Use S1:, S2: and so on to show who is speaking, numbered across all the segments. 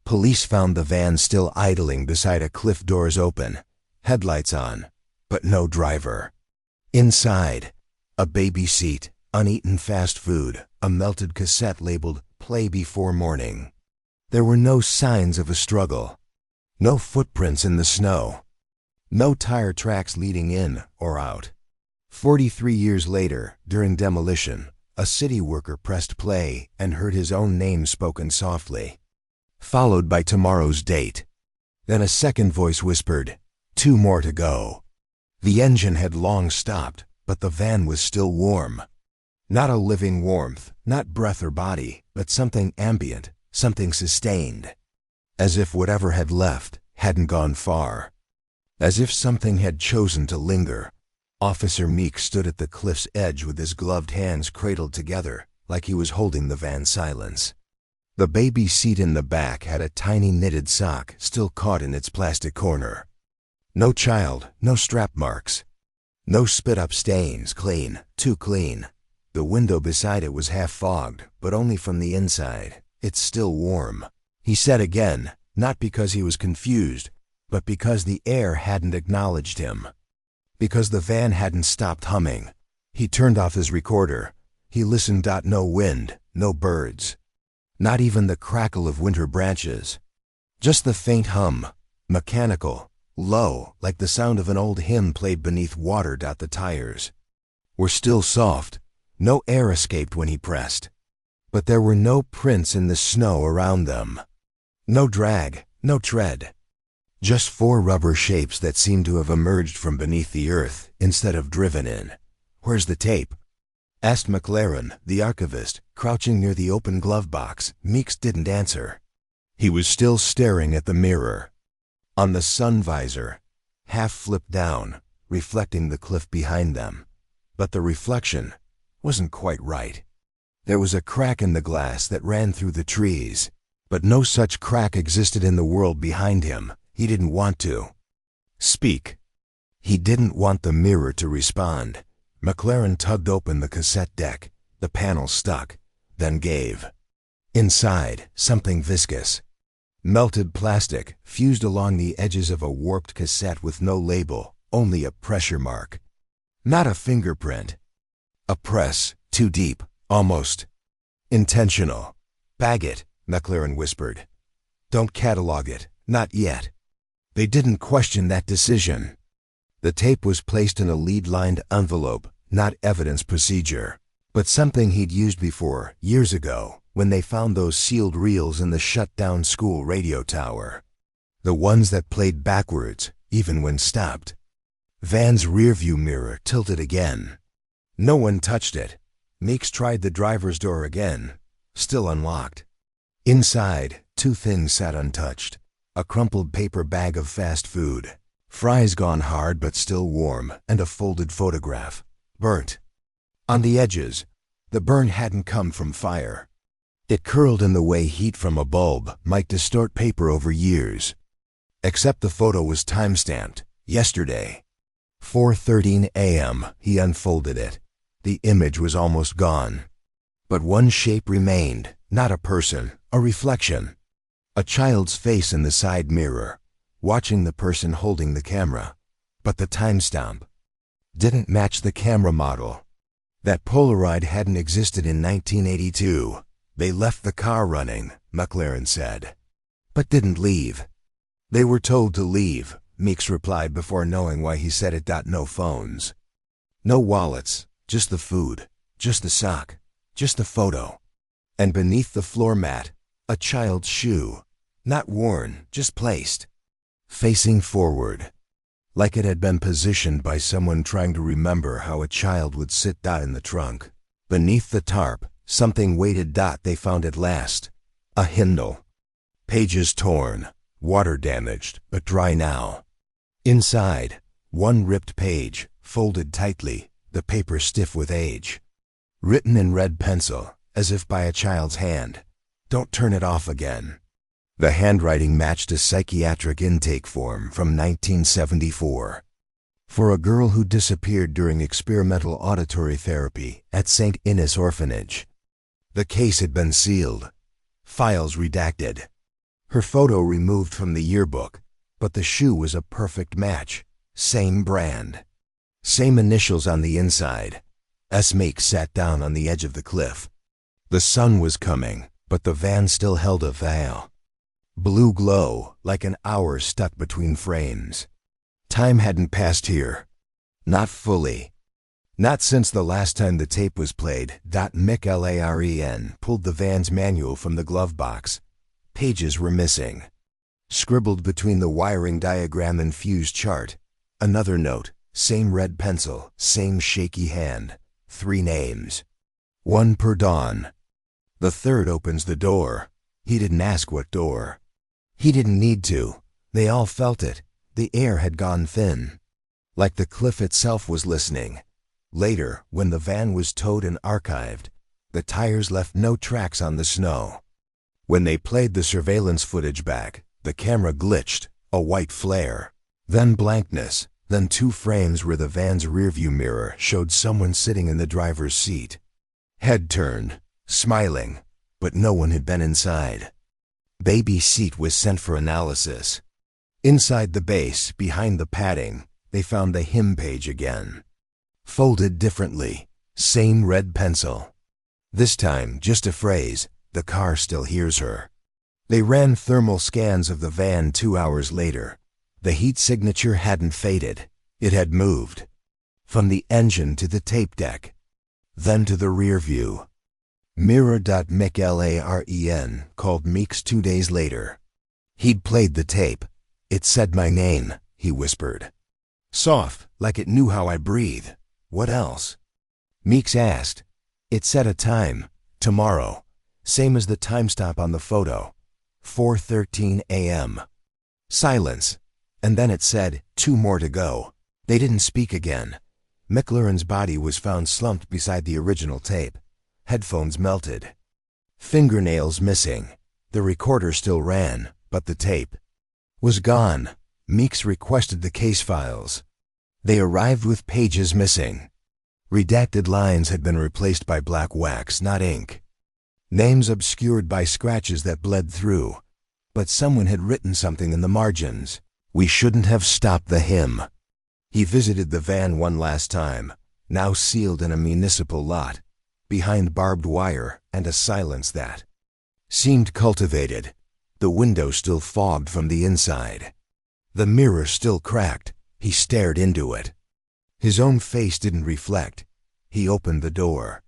S1: Police found the van still idling beside a cliff, doors open, headlights on, but no driver. Inside, a baby seat, uneaten fast food, a melted cassette labeled "Play Before Morning." There were no signs of a struggle. No footprints in the snow. No tire tracks leading in or out. 43 years later, during demolition, a city worker pressed play and heard his own name spoken softly, followed by tomorrow's date. Then a second voice whispered, 2 more to go. The engine had long stopped, but the van was still warm. Not a living warmth, not breath or body, but something ambient, something sustained. As if whatever had left hadn't gone far. As if something had chosen to linger. Officer Meek stood at the cliff's edge with his gloved hands cradled together, like he was holding the van's silence. The baby seat in the back had a tiny knitted sock still caught in its plastic corner. No child, no strap marks. No spit-up stains, clean, too clean. The window beside it was half fogged, but only from the inside. It's still warm. He said again, not because he was confused, but because the air hadn't acknowledged him. Because the van hadn't stopped humming. He turned off his recorder. He listened. No wind, no birds. Not even the crackle of winter branches. Just the faint hum, mechanical, low, like the sound of an old hymn played beneath water. The tires were still soft. No air escaped when he pressed. But there were no prints in the snow around them. No drag, no tread. Just 4 rubber shapes that seemed to have emerged from beneath the earth instead of driven in. "Where's the tape?" asked McLaren, the archivist, crouching near the open glove box. Meeks didn't answer. He was still staring at the mirror. On the sun visor, half flipped down, reflecting the cliff behind them. But the reflection wasn't quite right. There was a crack in the glass that ran through the trees, but no such crack existed in the world behind him. He didn't want to speak. He didn't want the mirror to respond. McLaren tugged open the cassette deck. The panel stuck, then gave. Inside, something viscous. Melted plastic fused along the edges of a warped cassette with no label, only a pressure mark. Not a fingerprint. A press, too deep, almost intentional. "Bag it," McLaren whispered. "Don't catalog it, not yet." They didn't question that decision. The tape was placed in a lead-lined envelope, not evidence procedure, but something he'd used before, years ago, when they found those sealed reels in the shut-down school radio tower. The ones that played backwards, even when stopped. Van's rearview mirror tilted again. No one touched it. Meeks tried the driver's door again, still unlocked. Inside, 2 things sat untouched. A crumpled paper bag of fast food, fries gone hard but still warm, and a folded photograph, burnt. On the edges, the burn hadn't come from fire. It curled in the way heat from a bulb might distort paper over years. Except the photo was time-stamped, yesterday. 4:13 a.m. He unfolded it. The image was almost gone. But one shape remained, not a person, a reflection. A child's face in the side mirror, watching the person holding the camera. But the timestamp didn't match the camera model. That Polaroid hadn't existed in 1982. They left the car running, McLaren said. But didn't leave. They were told to leave, Meeks replied before knowing why he said it. No phones. No wallets, just the food, just the sock, just the photo. And beneath the floor mat, a child's shoe. Not worn, just placed. Facing forward. Like it had been positioned by someone trying to remember how a child would sit. In the trunk. Beneath the tarp, something weighted. They found at last. A hymnal. Pages torn, water damaged, but dry now. Inside, one ripped page, folded tightly, the paper stiff with age. Written in red pencil, as if by a child's hand. "Don't turn it off again." The handwriting matched a psychiatric intake form from 1974. For a girl who disappeared during experimental auditory therapy at St. Innes Orphanage. The case had been sealed. Files redacted. Her photo removed from the yearbook, but the shoe was a perfect match. Same brand. Same initials on the inside. Meeks sat down on the edge of the cliff. The sun was coming, but the van still held a veil. Blue glow, like an hour stuck between frames. Time hadn't passed here. Not fully. Not since the last time the tape was played. Mick Laren pulled the van's manual from the glove box. Pages were missing. Scribbled between the wiring diagram and fuse chart. Another note, same red pencil, same shaky hand. 3 names. 1 per dawn. The third opens the door. He didn't ask what door. He didn't need to. They all felt it. The air had gone thin. Like the cliff itself was listening. Later, when the van was towed and archived, the tires left no tracks on the snow. When they played the surveillance footage back, the camera glitched, a white flare. Then blankness, then 2 frames where the van's rearview mirror showed someone sitting in the driver's seat. Head turned, smiling, but no one had been inside. Baby seat was sent for analysis. Inside the base, behind the padding, they found the hymn page again. Folded differently, same red pencil. This time, just a phrase, the car still hears her. They ran thermal scans of the van 2 hours later. The heat signature hadn't faded. It had moved. From the engine to the tape deck. Then to the rear view. Mirror. Mick Laren called Meeks 2 days later. He'd played the tape. It said my name, he whispered. Soft, like it knew how I breathe. What else? Meeks asked. It said a time, tomorrow, same as the time stop on the photo, 4:13 a.m. Silence, and then it said, 2 more to go. They didn't speak again. McLaren's body was found slumped beside the original tape. Headphones melted. Fingernails missing. The recorder still ran, but the tape was gone. Meeks requested the case files. They arrived with pages missing. Redacted lines had been replaced by black wax, not ink. Names obscured by scratches that bled through. But someone had written something in the margins. We shouldn't have stopped the hymn. He visited the van one last time, now sealed in a municipal lot, behind barbed wire and a silence that seemed cultivated. The window still fogged from the inside. The mirror still cracked. He stared into it. His own face didn't reflect. He opened the door.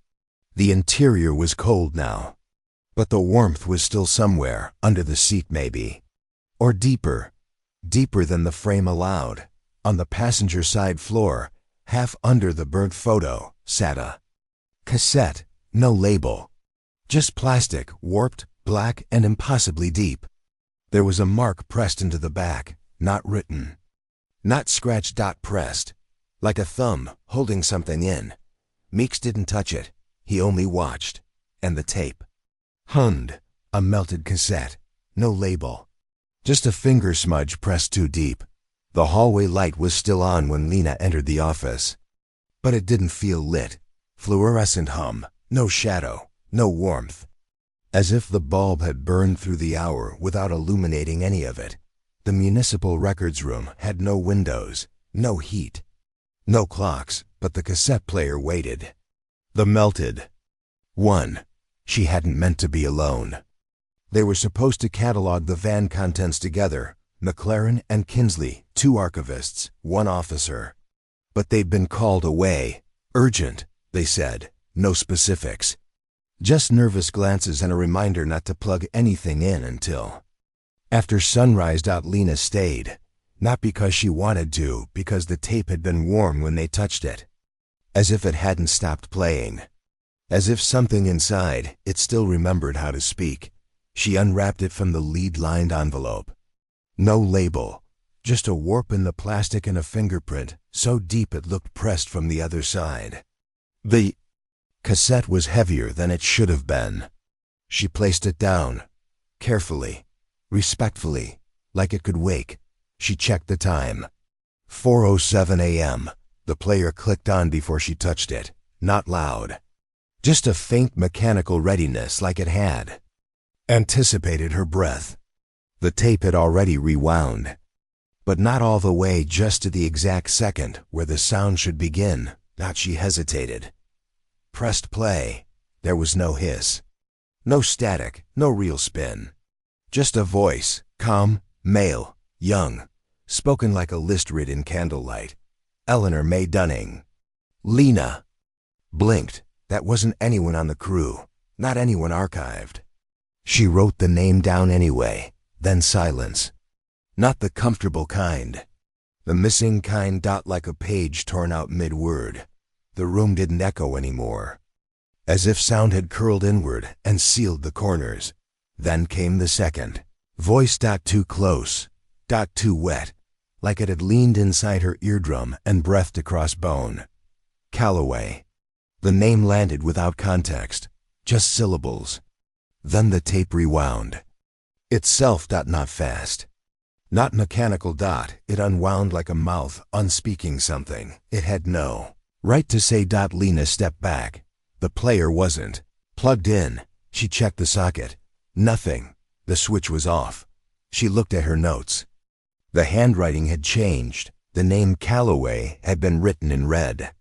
S1: The interior was cold now. But the warmth was still somewhere, under the seat maybe. Or deeper. Deeper than the frame allowed. On the passenger side floor, half under the burnt photo, sat a cassette, no label. Just plastic, warped, black, and impossibly deep. There was a mark pressed into the back, not written. Not scratched. Pressed. Like a thumb, holding something in. Meeks didn't touch it. He only watched. And the tape. Hund. A melted cassette. No label. Just a finger smudge pressed too deep. The hallway light was still on when Lena entered the office. But it didn't feel lit. Fluorescent hum. No shadow. No warmth. As if the bulb had burned through the hour without illuminating any of it. The municipal records room had no windows, no heat, no clocks, but the cassette player waited. The melted. 1. She hadn't meant to be alone. They were supposed to catalog the van contents together, McLaren and Kinsley, 2 archivists, 1 officer. But they'd been called away. Urgent, they said, no specifics. Just nervous glances and a reminder not to plug anything in until after sunrise. Lena stayed, not because she wanted to, because the tape had been warm when they touched it. As if it hadn't stopped playing. As if something inside it still remembered how to speak. She unwrapped it from the lead-lined envelope. No label, just a warp in the plastic and a fingerprint, so deep it looked pressed from the other side. The cassette was heavier than it should have been. She placed it down, carefully. Respectfully, like it could wake. She checked the time. 4:07 a.m. The player clicked on before she touched it, not loud. Just a faint mechanical readiness like it had anticipated her breath. The tape had already rewound. But not all the way, just to the exact second where the sound should begin. She hesitated. Pressed play. There was no hiss. No static, no real spin. Just a voice, calm, male, young, spoken like a list read in candlelight. Eleanor May Dunning. Lena. Blinked. That wasn't anyone on the crew, not anyone archived. She wrote the name down anyway, then silence. Not the comfortable kind. The missing kind. Like a page torn out mid-word. The room didn't echo anymore. As if sound had curled inward and sealed the corners. Then came the second. Voice. Too close. Too wet. Like it had leaned inside her eardrum and breathed across bone. Calloway. The name landed without context. Just syllables. Then the tape rewound. Itself. Not fast. Not mechanical. It unwound like a mouth unspeaking something. It had no right to say. Lena stepped back. The player wasn't plugged in. She checked the socket. Nothing. The switch was off. She looked at her notes. The handwriting had changed. The name Calloway had been written in red.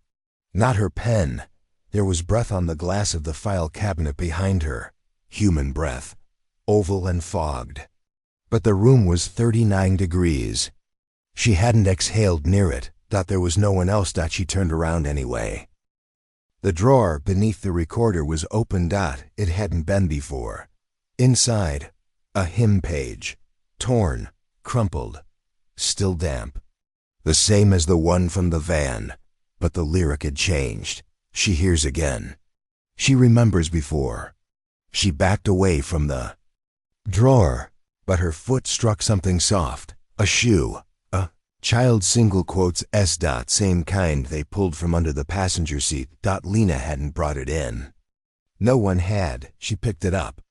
S1: Not her pen. There was breath on the glass of the file cabinet behind her. Human breath. Oval and fogged. But the room was 39 degrees. She hadn't exhaled near it. There was no one else. She turned around anyway. The drawer beneath the recorder was open. It hadn't been before. Inside, a hymn page. Torn, crumpled, still damp. The same as the one from the van, but the lyric had changed. She hears again. She remembers before. She backed away from the drawer, but her foot struck something soft. A shoe. A child single quotes S. Same kind they pulled from under the passenger seat. Lena hadn't brought it in. No one had. She picked it up.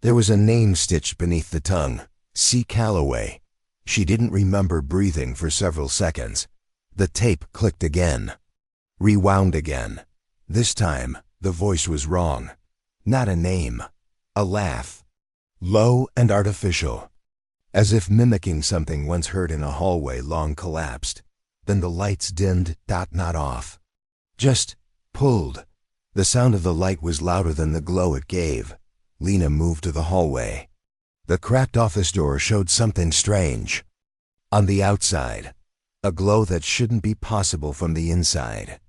S1: There was a name stitched beneath the tongue. C. Calloway. She didn't remember breathing for several seconds. The tape clicked again. Rewound again. This time, the voice was wrong. Not a name. A laugh. Low and artificial. As if mimicking something once heard in a hallway long collapsed. Then the lights dimmed. Not off. Just pulled. The sound of the light was louder than the glow it gave. Lena moved to the hallway. The cracked office door showed something strange. On the outside, a glow that shouldn't be possible from the inside.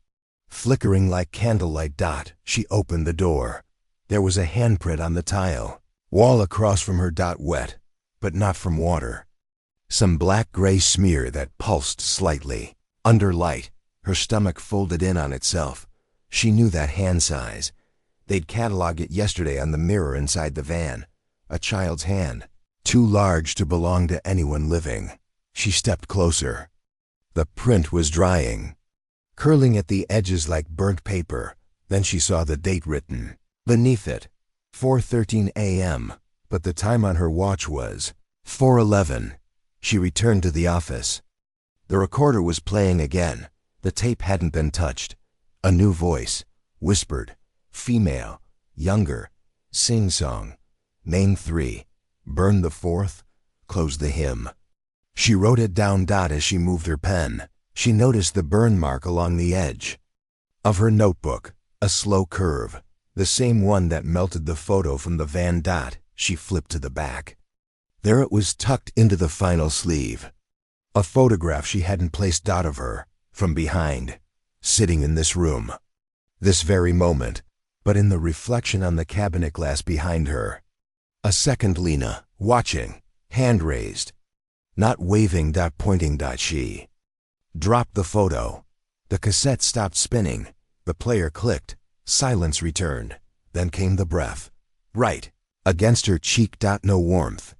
S1: Flickering like candlelight. She opened the door. There was a handprint on the tile. Wall across from her. Wet, but not from water. Some black-gray smear that pulsed slightly. Under light, her stomach folded in on itself. She knew that hand size. They'd cataloged it yesterday on the mirror inside the van. A child's hand, too large to belong to anyone living. She stepped closer. The print was drying, curling at the edges like burnt paper. Then she saw the date written beneath it. 4:13 a.m., but the time on her watch was 4:11. She returned to the office. The recorder was playing again. The tape hadn't been touched. A new voice, whispered, female, younger, sing-song. Name 3, burn the 4th, close the hymn. She wrote it down. As she moved her pen, she noticed the burn mark along the edge of her notebook, a slow curve, the same one that melted the photo from the van. She flipped to the back. There it was, tucked into the final sleeve. A photograph she hadn't placed. Of her, from behind, sitting in this room. This very moment, but in the reflection on the cabinet glass behind her. A second Lena, watching, hand raised. Not waving. Pointing. She dropped the photo. The cassette stopped spinning. The player clicked. Silence returned. Then came the breath. Right, against her cheek. No warmth.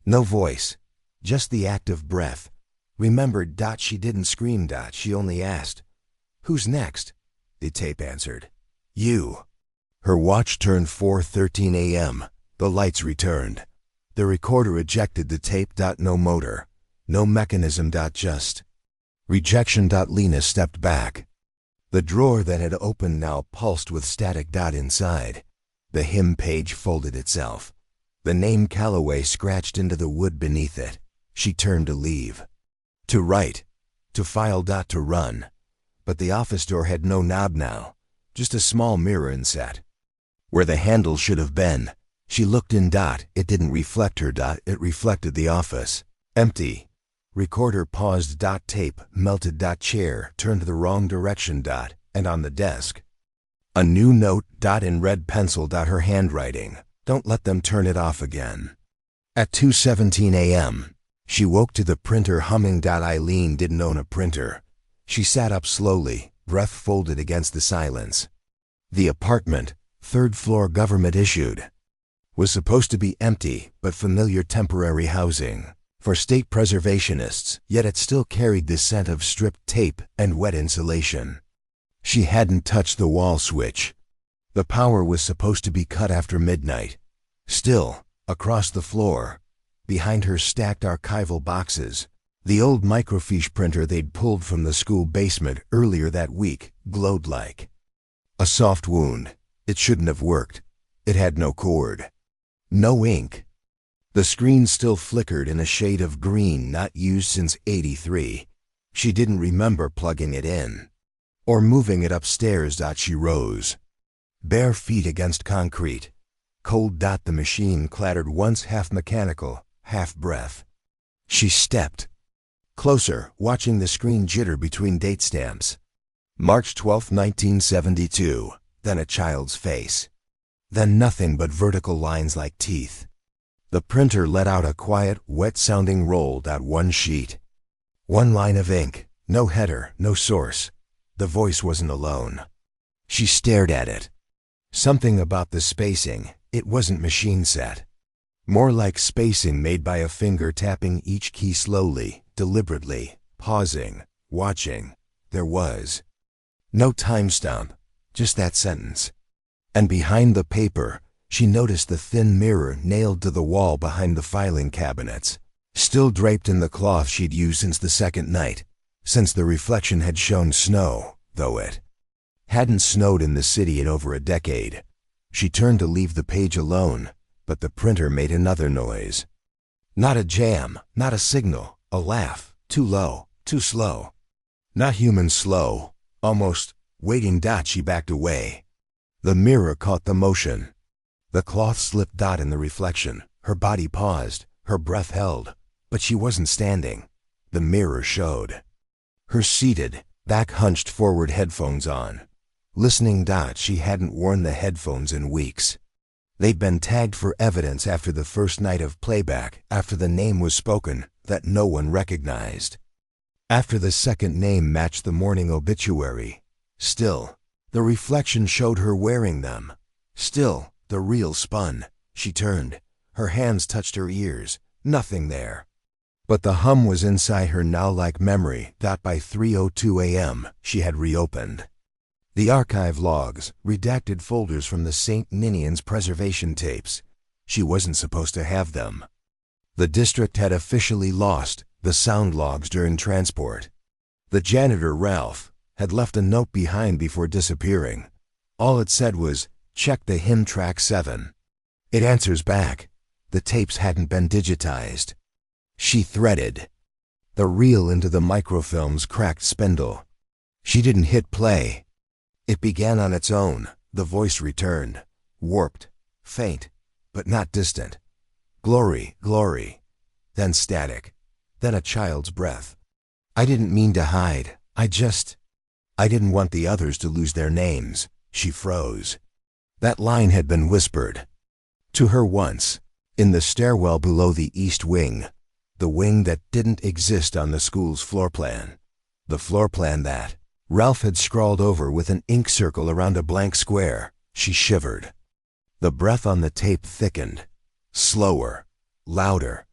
S1: No voice. Just the act of breath. Remembered. She didn't scream. She only asked, "Who's next?" The tape answered, "You." Her watch turned 4:13 a.m. The lights returned. The recorder ejected the tape. No motor. No mechanism. Just rejection. Lena stepped back. The drawer that had opened now pulsed with static. Inside, the hymn page folded itself. The name Calloway scratched into the wood beneath it. She turned to leave. To write. To file. To run. But the office door had no knob now, just a small mirror inset. Where the handle should have been. She looked in. It didn't reflect her. It reflected the office. Empty. Recorder paused. Tape melted. Chair turned the wrong direction. And on the desk. A new note. In red pencil. Her handwriting. Don't let them turn it off again. At 2:17 a.m. She woke to the printer humming. Eileen didn't own a printer. She sat up slowly, breath folded against the silence. The apartment, third floor government issued, was supposed to be empty but familiar temporary housing for state preservationists, yet it still carried the scent of stripped tape and wet insulation. She hadn't touched the wall switch. The power was supposed to be cut after midnight. Still, across the floor, behind her stacked archival boxes, the old microfiche printer they'd pulled from the school basement earlier that week glowed like a soft wound. It shouldn't have worked. It had no cord. No ink. The screen still flickered in a shade of green not used since '83. She didn't remember plugging it in or moving it upstairs. She rose, bare feet against concrete. Cold. The machine clattered once, half mechanical, half breath. She stepped closer, watching the screen jitter between date stamps. March 12, 1972. Then a child's face. Then nothing but vertical lines like teeth. The printer let out a quiet, wet-sounding roll. One sheet. One line of ink. No header, no source. The voice wasn't alone. She stared at it. Something about the spacing. It wasn't machine set. More like spacing made by a finger tapping each key slowly, deliberately, pausing, watching. There was no timestamp, just that sentence. And behind the paper, she noticed the thin mirror nailed to the wall behind the filing cabinets, still draped in the cloth she'd used since the second night, since the reflection had shown snow, though it hadn't snowed in the city in over a decade. She turned to leave the page alone, but the printer made another noise. Not a jam, not a signal, a laugh, too low, too slow. Not human slow, almost waiting. She backed away. The mirror caught the motion. The cloth slipped. In the reflection, her body paused, her breath held, but she wasn't standing. The mirror showed her seated, back hunched forward, headphones on. Listening. She hadn't worn the headphones in weeks. They'd been tagged for evidence after the first night of playback, after the name was spoken that no one recognized, after the second name matched the morning obituary. Still, the reflection showed her wearing them. Still, the reel spun. She turned. Her hands touched her ears. Nothing there. But the hum was inside her now like memory. By 3:02 a.m., she had reopened the archive logs, redacted folders from the St. Ninian's preservation tapes. She wasn't supposed to have them. The district had officially lost the sound logs during transport. The janitor, Ralph, had left a note behind before disappearing. All it said was, "Check the hymn track 7. It answers back. The tapes hadn't been digitized." She threaded the reel into the microfilm's cracked spindle. She didn't hit play. It began on its own. The voice returned, warped, faint, but not distant. Glory, glory. Then static. Then a child's breath. "I didn't mean to hide. I didn't want the others to lose their names." She froze. That line had been whispered to her once, in the stairwell below the East Wing, the wing that didn't exist on the school's floor plan. The floor plan that Ralph had scrawled over with an ink circle around a blank square. She shivered. The breath on the tape thickened, slower, louder,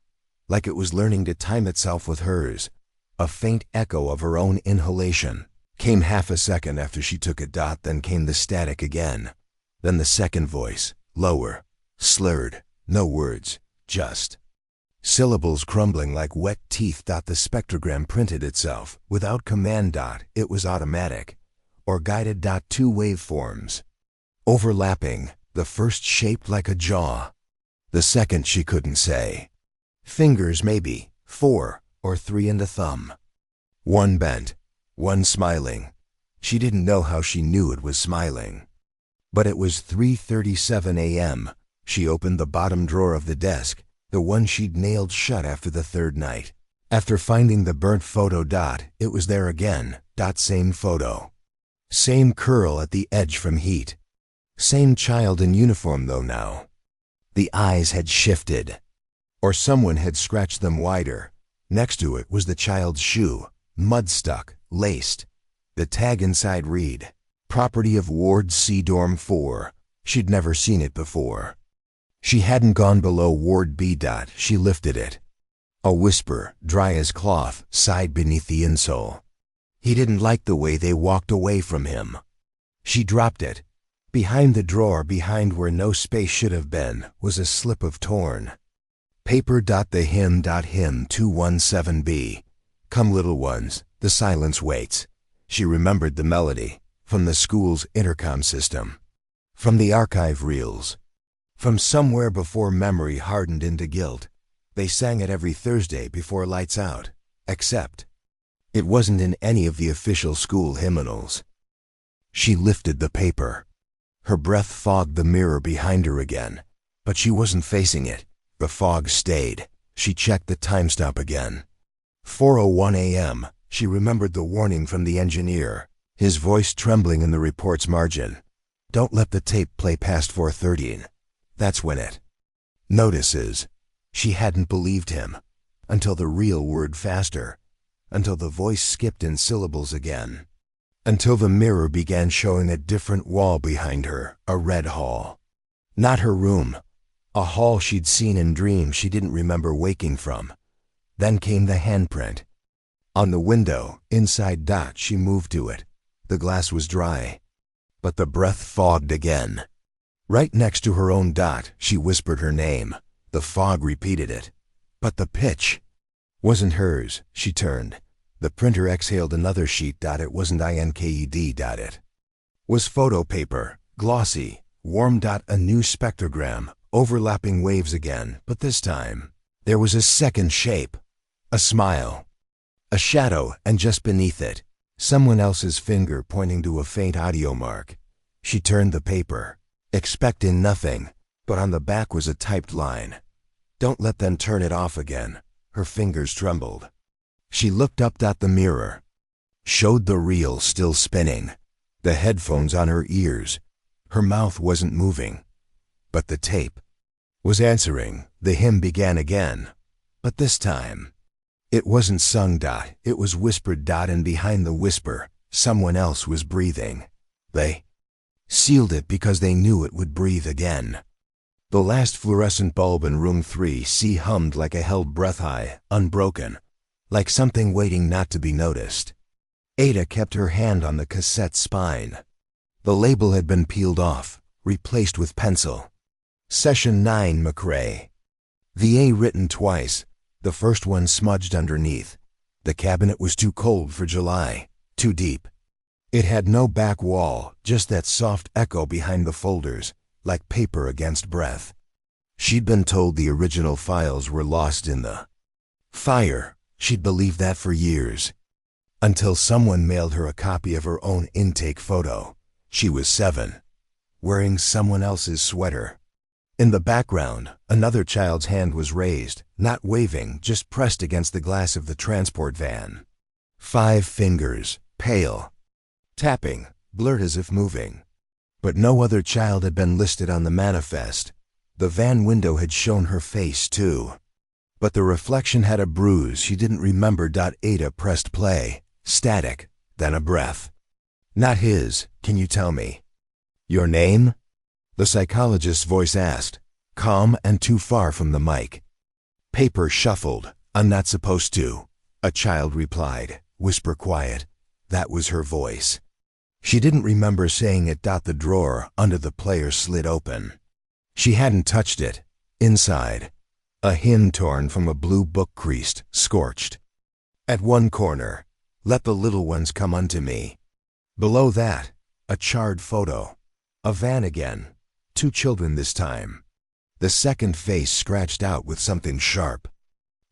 S1: like it was learning to time itself with hers. A faint echo of her own inhalation came half a second after she took it. Then came the static again. Then the second voice, lower, slurred, no words, just syllables crumbling like wet teeth. The spectrogram printed itself, without command. It was automatic, or guided. Two waveforms, overlapping, the first shaped like a jaw, The second she couldn't say. Fingers maybe, 4 or 3 and a thumb. One bent, one smiling. She didn't know how she knew it was smiling. But it was 3:37 a.m. She opened the bottom drawer of the desk, the one she'd nailed shut after the third night. After finding the burnt photo. It was there again. Same photo. Same curl at the edge from heat. Same child in uniform though now. The eyes had shifted. Or someone had scratched them wider. Next to it was the child's shoe, mud-stuck, laced. The tag inside read, "Property of Ward C Dorm 4. She'd never seen it before. She hadn't gone below Ward B. She lifted it. A whisper, dry as cloth, sighed beneath the insole. He didn't like the way they walked away from him. She dropped it. Behind the drawer, behind where no space should have been, was a slip of torn paper. The hymn. Hymn 217B. Come little ones, the silence waits. She remembered the melody from the school's intercom system, from the archive reels, from somewhere before memory hardened into guilt. They sang it every Thursday before lights out, except it wasn't in any of the official school hymnals. She lifted the paper. Her breath fogged the mirror behind her again, but she wasn't facing it. The fog stayed. She checked the time stamp again. 4:01 a.m. She remembered the warning from the engineer, his voice trembling in the report's margin. Don't let the tape play past 4:13. That's when it notices. She hadn't believed him, until the real word faster, until the voice skipped in syllables again, until the mirror began showing a different wall behind her, a red hall. Not her room, a hall she'd seen in dreams she didn't remember waking from. Then came the handprint. On the window, inside. She moved to it. The glass was dry, but the breath fogged again. Right next to her own. She whispered her name. The fog repeated it, but the pitch wasn't hers. She turned. The printer exhaled another sheet. It wasn't inked. It was photo paper, glossy, warm. A new spectrogram, overlapping waves again, but this time there was a second shape, a smile, a shadow, and just beneath it, someone else's finger pointing to a faint audio mark. She turned the paper, expecting nothing. But on the back was a typed line. Don't let them turn it off again. Her fingers trembled. She looked up. The mirror showed the reel still spinning, the headphones on her ears. Her mouth wasn't moving, but the tape was answering. The hymn began again, but this time it wasn't sung. It was whispered. And behind the whisper, someone else was breathing. They sealed it because they knew it would breathe again. The last fluorescent bulb in room 3C hummed like a held breath, high, unbroken, like something waiting not to be noticed. Ada kept her hand on the cassette spine. The label had been peeled off, replaced with pencil. Session 9 McRae. The A written twice, the first one smudged underneath. The cabinet was too cold for July, too deep. It had no back wall, just that soft echo behind the folders, like paper against breath. She'd been told the original files were lost in the fire. She'd believed that for years, until someone mailed her a copy of her own intake photo. She was 7, wearing someone else's sweater. In the background, another child's hand was raised, not waving, just pressed against the glass of the transport van. 5 fingers, pale, tapping, blurred as if moving. But no other child had been listed on the manifest. The van window had shown her face too. But the reflection had a bruise she didn't remember. Ada pressed play, static, then a breath. Not his. Can you tell me your name? The psychologist's voice asked, calm and too far from the mic. Paper shuffled. I'm not supposed to, a child replied, whisper quiet. That was her voice. She didn't remember saying it. The drawer under the player slid open. She hadn't touched it. Inside, a hymn torn from a blue book, creased, scorched. At one corner, let the little ones come unto me. Below that, a charred photo. A van again. 2 children this time. The second face scratched out with something sharp.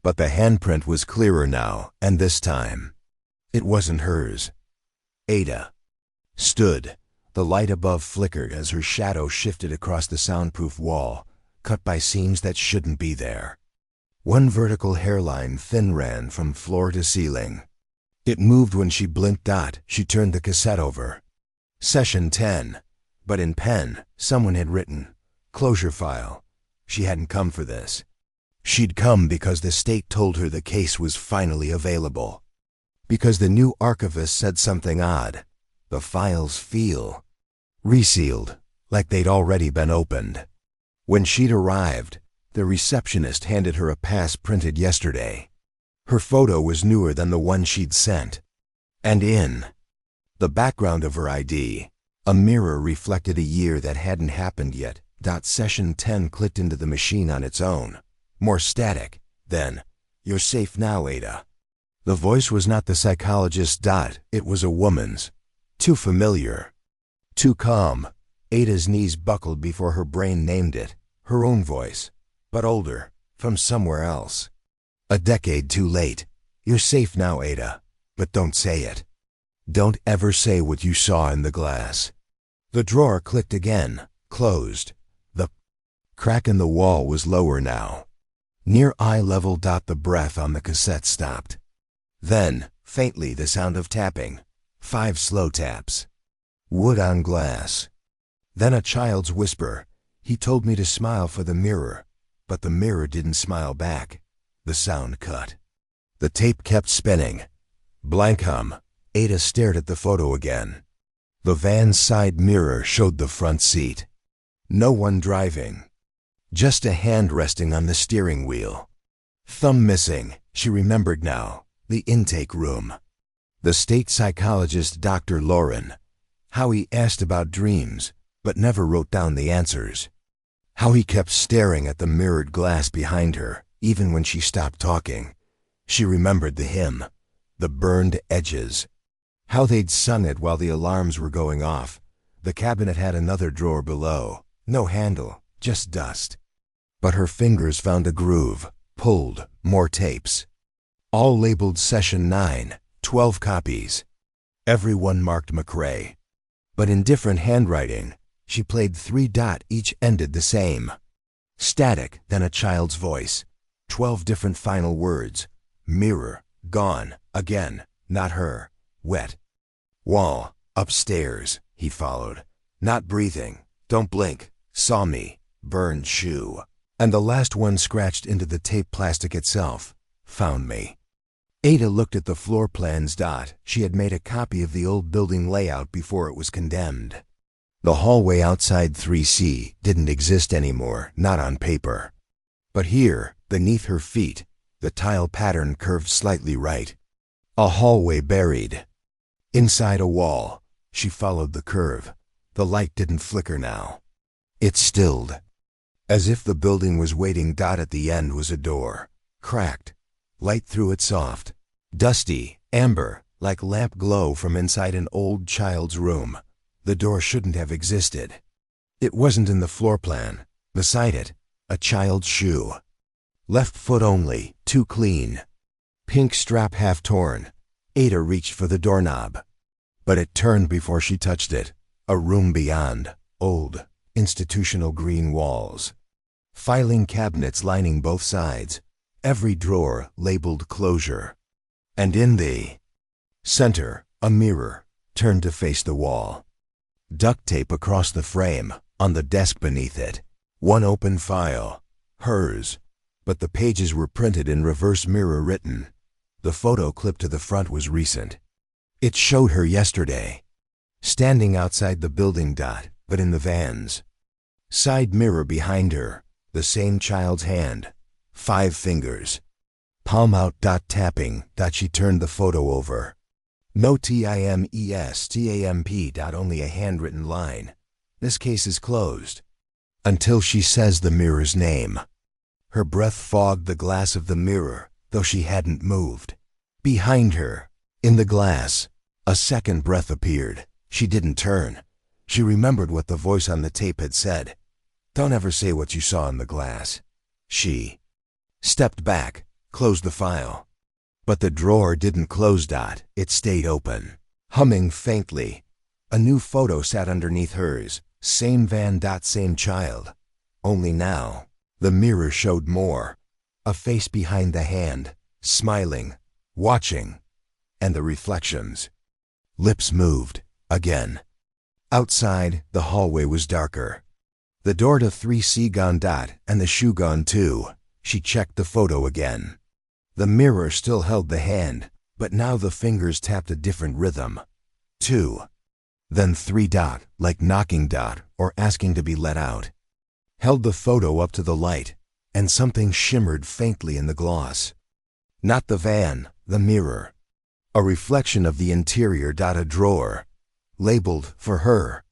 S1: But the handprint was clearer now, and this time, it wasn't hers. Ada stood. The light above flickered as her shadow shifted across the soundproof wall, cut by seams that shouldn't be there. One vertical hairline thin ran from floor to ceiling. It moved when she blinked. She turned the cassette over. Session 10. But in pen, someone had written, "Closure file." She hadn't come for this. She'd come because the state told her the case was finally available. Because the new archivist said something odd. The files feel resealed, like they'd already been opened. When she'd arrived, the receptionist handed her a pass printed yesterday. Her photo was newer than the one she'd sent. And in the background of her ID, a mirror reflected a year that hadn't happened yet. Session 10 clicked into the machine on its own. More static. Then, "You're safe now, Ada." The voice was not the psychologist's. It was a woman's. Too familiar. Too calm. Ada's knees buckled before her brain named it. Her own voice. But older. From somewhere else. A decade too late. "You're safe now, Ada. But don't say it. Don't ever say what you saw in the glass." The drawer clicked again. Closed. The crack in the wall was lower now. Near eye level. The breath on the cassette stopped. Then, faintly, the sound of tapping. 5 slow taps. Wood on glass. Then a child's whisper. "He told me to smile for the mirror." But the mirror didn't smile back. The sound cut. The tape kept spinning. Blank hum. Ada stared at the photo again. The van's side mirror showed the front seat. No one driving. Just a hand resting on the steering wheel. Thumb missing. She remembered now. The intake room. The state psychologist, Dr. Lauren. How he asked about dreams, but never wrote down the answers. How he kept staring at the mirrored glass behind her, even when she stopped talking. She remembered the hymn. The burned edges. How they'd sung it while the alarms were going off. The cabinet had another drawer below. No handle, just dust. But her fingers found a groove, pulled, more tapes. All labeled Session 9, 12 copies. Every one marked McRae. But in different handwriting. She played 3. Each ended the same. Static, then a child's voice. 12 different final words. Mirror, gone, again, not her, wet. Wall, upstairs, he followed. Not breathing, don't blink, saw me, burned shoe. And the last one scratched into the tape plastic itself. Found me. Ada looked at the floor plans. She had made a copy of the old building layout before it was condemned. The hallway outside 3C didn't exist anymore, not on paper. But here, beneath her feet, the tile pattern curved slightly right. A hallway buried. Inside a wall, she followed the curve. The light didn't flicker now. It stilled. As if the building was waiting. At the end was a door. Cracked. Light through it soft. Dusty, amber, like lamp glow from inside an old child's room. The door shouldn't have existed. It wasn't in the floor plan. Beside it, a child's shoe. Left foot only, too clean. Pink strap half torn. Ada reached for the doorknob. But it turned before she touched it. A room beyond. Old, institutional green walls. Filing cabinets lining both sides. Every drawer labeled closure. And in the center, a mirror, turned to face the wall. Duct tape across the frame, on the desk beneath it. One open file. Hers. But the pages were printed in reverse mirror written. The photo clipped to the front was recent. It showed her yesterday. Standing outside the building. But in the vans. Side mirror behind her. The same child's hand. 5 fingers. Palm out. Tapping. She turned the photo over. No timestamp. Only a handwritten line. This case is closed. Until she says the mirror's name. Her breath fogged the glass of the mirror, though she hadn't moved. Behind her, in the glass, a second breath appeared. She didn't turn. She remembered what the voice on the tape had said. Don't ever say what you saw in the glass. She stepped back, closed the file. But the drawer didn't close. It stayed open, humming faintly. A new photo sat underneath hers. Same van. Same child. Only now, the mirror showed more. A face behind the hand, smiling, watching. And the reflections. Lips moved, again. Outside, the hallway was darker. The door to 3C gone. And the shoe gone too. She checked the photo again. The mirror still held the hand, but now the fingers tapped a different rhythm. 2. Then 3. Like knocking. Or asking to be let out. Held the photo up to the light, and something shimmered faintly in the gloss. Not the van, the mirror. A reflection of the interior. A drawer. Labeled, for her.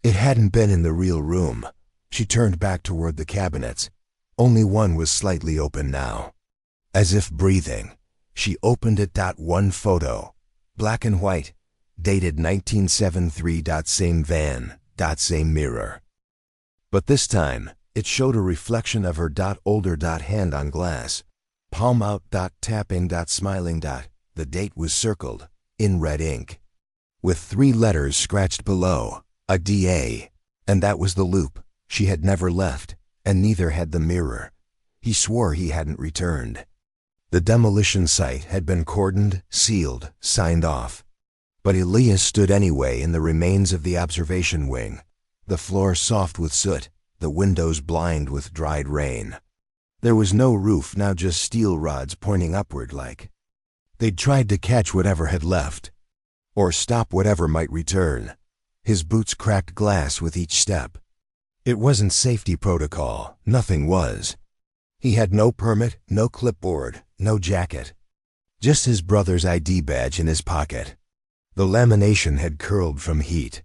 S1: It hadn't been in the real room. She turned back toward the cabinets. Only one was slightly open now. As if breathing, she opened it. One photo. Black and white. Dated 1973. Same van. Same mirror. But this time, it showed a reflection of her. Older. Hand on glass. Palm out. Tapping. Smiling. The date was circled, in red ink. With 3 letters scratched below. A DA. And that was the loop. She had never left, and neither had the mirror. He swore he hadn't returned. The demolition site had been cordoned, sealed, signed off. But Elias stood anyway in the remains of the observation wing, the floor soft with soot, the windows blind with dried rain. There was no roof, now just steel rods pointing upward like they'd tried to catch whatever had left, or stop whatever might return. His boots cracked glass with each step. It wasn't safety protocol, nothing was. He had no permit, no clipboard, no jacket. Just his brother's ID badge in his pocket. The lamination had curled from heat.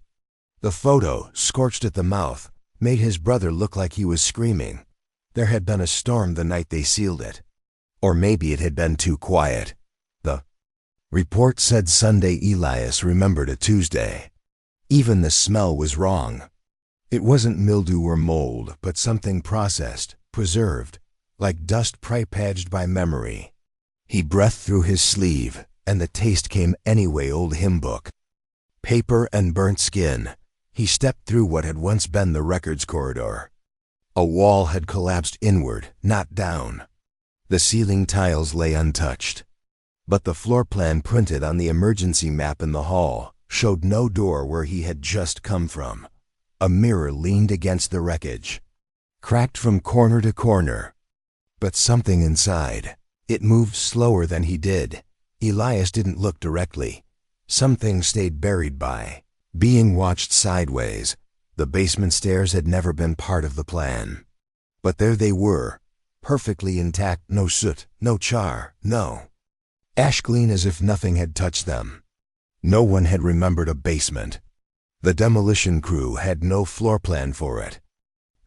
S1: The photo, scorched at the mouth, made his brother look like he was screaming. There had been a storm the night they sealed it. Or maybe it had been too quiet. The report said Sunday. Elias remembered a Tuesday. Even the smell was wrong. It wasn't mildew or mold, but something processed, preserved, like dust prepaged by memory. He breathed through his sleeve, and the taste came anyway. Old hymn book. Paper and burnt skin. He stepped through what had once been the records corridor. A wall had collapsed inward, not down. The ceiling tiles lay untouched. But the floor plan printed on the emergency map in the hall showed no door where he had just come from. A mirror leaned against the wreckage, cracked from corner to corner. But something inside, it moved slower than he did. Elias didn't look directly. Something stayed buried by, being watched sideways. The basement stairs had never been part of the plan. But there they were, perfectly intact, no soot, no char, no ash, clean as if nothing had touched them. No one had remembered a basement. The demolition crew had no floor plan for it.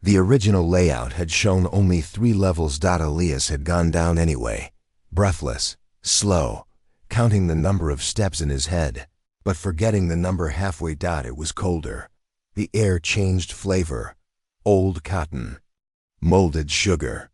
S1: The original layout had shown only 3 levels. Elias had gone down anyway, breathless, slow, counting the number of steps in his head, but forgetting the number halfway. It was colder. The air changed flavor. Old cotton. Molded sugar.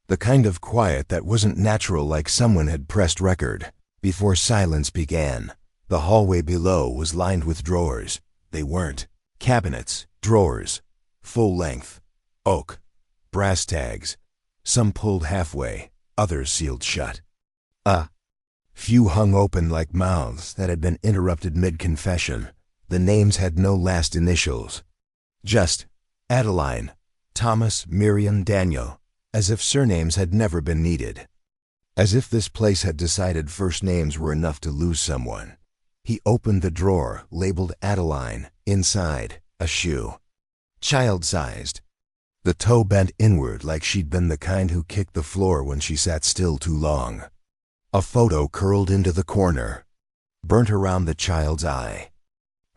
S1: The kind of quiet that wasn't natural, like someone had pressed record. Before silence began, the hallway below was lined with drawers. They weren't cabinets, drawers. Full length. Oak. Brass tags. Some pulled halfway, others sealed shut. A few hung open like mouths that had been interrupted mid-confession. The names had no last initials. Just Adeline, Thomas, Miriam, Daniel, as if surnames had never been needed. As if this place had decided first names were enough to lose someone. He opened the drawer, labeled Adeline. Inside, a shoe. Child-sized. The toe bent inward like she'd been the kind who kicked the floor when she sat still too long. A photo curled into the corner, burnt around the child's eye.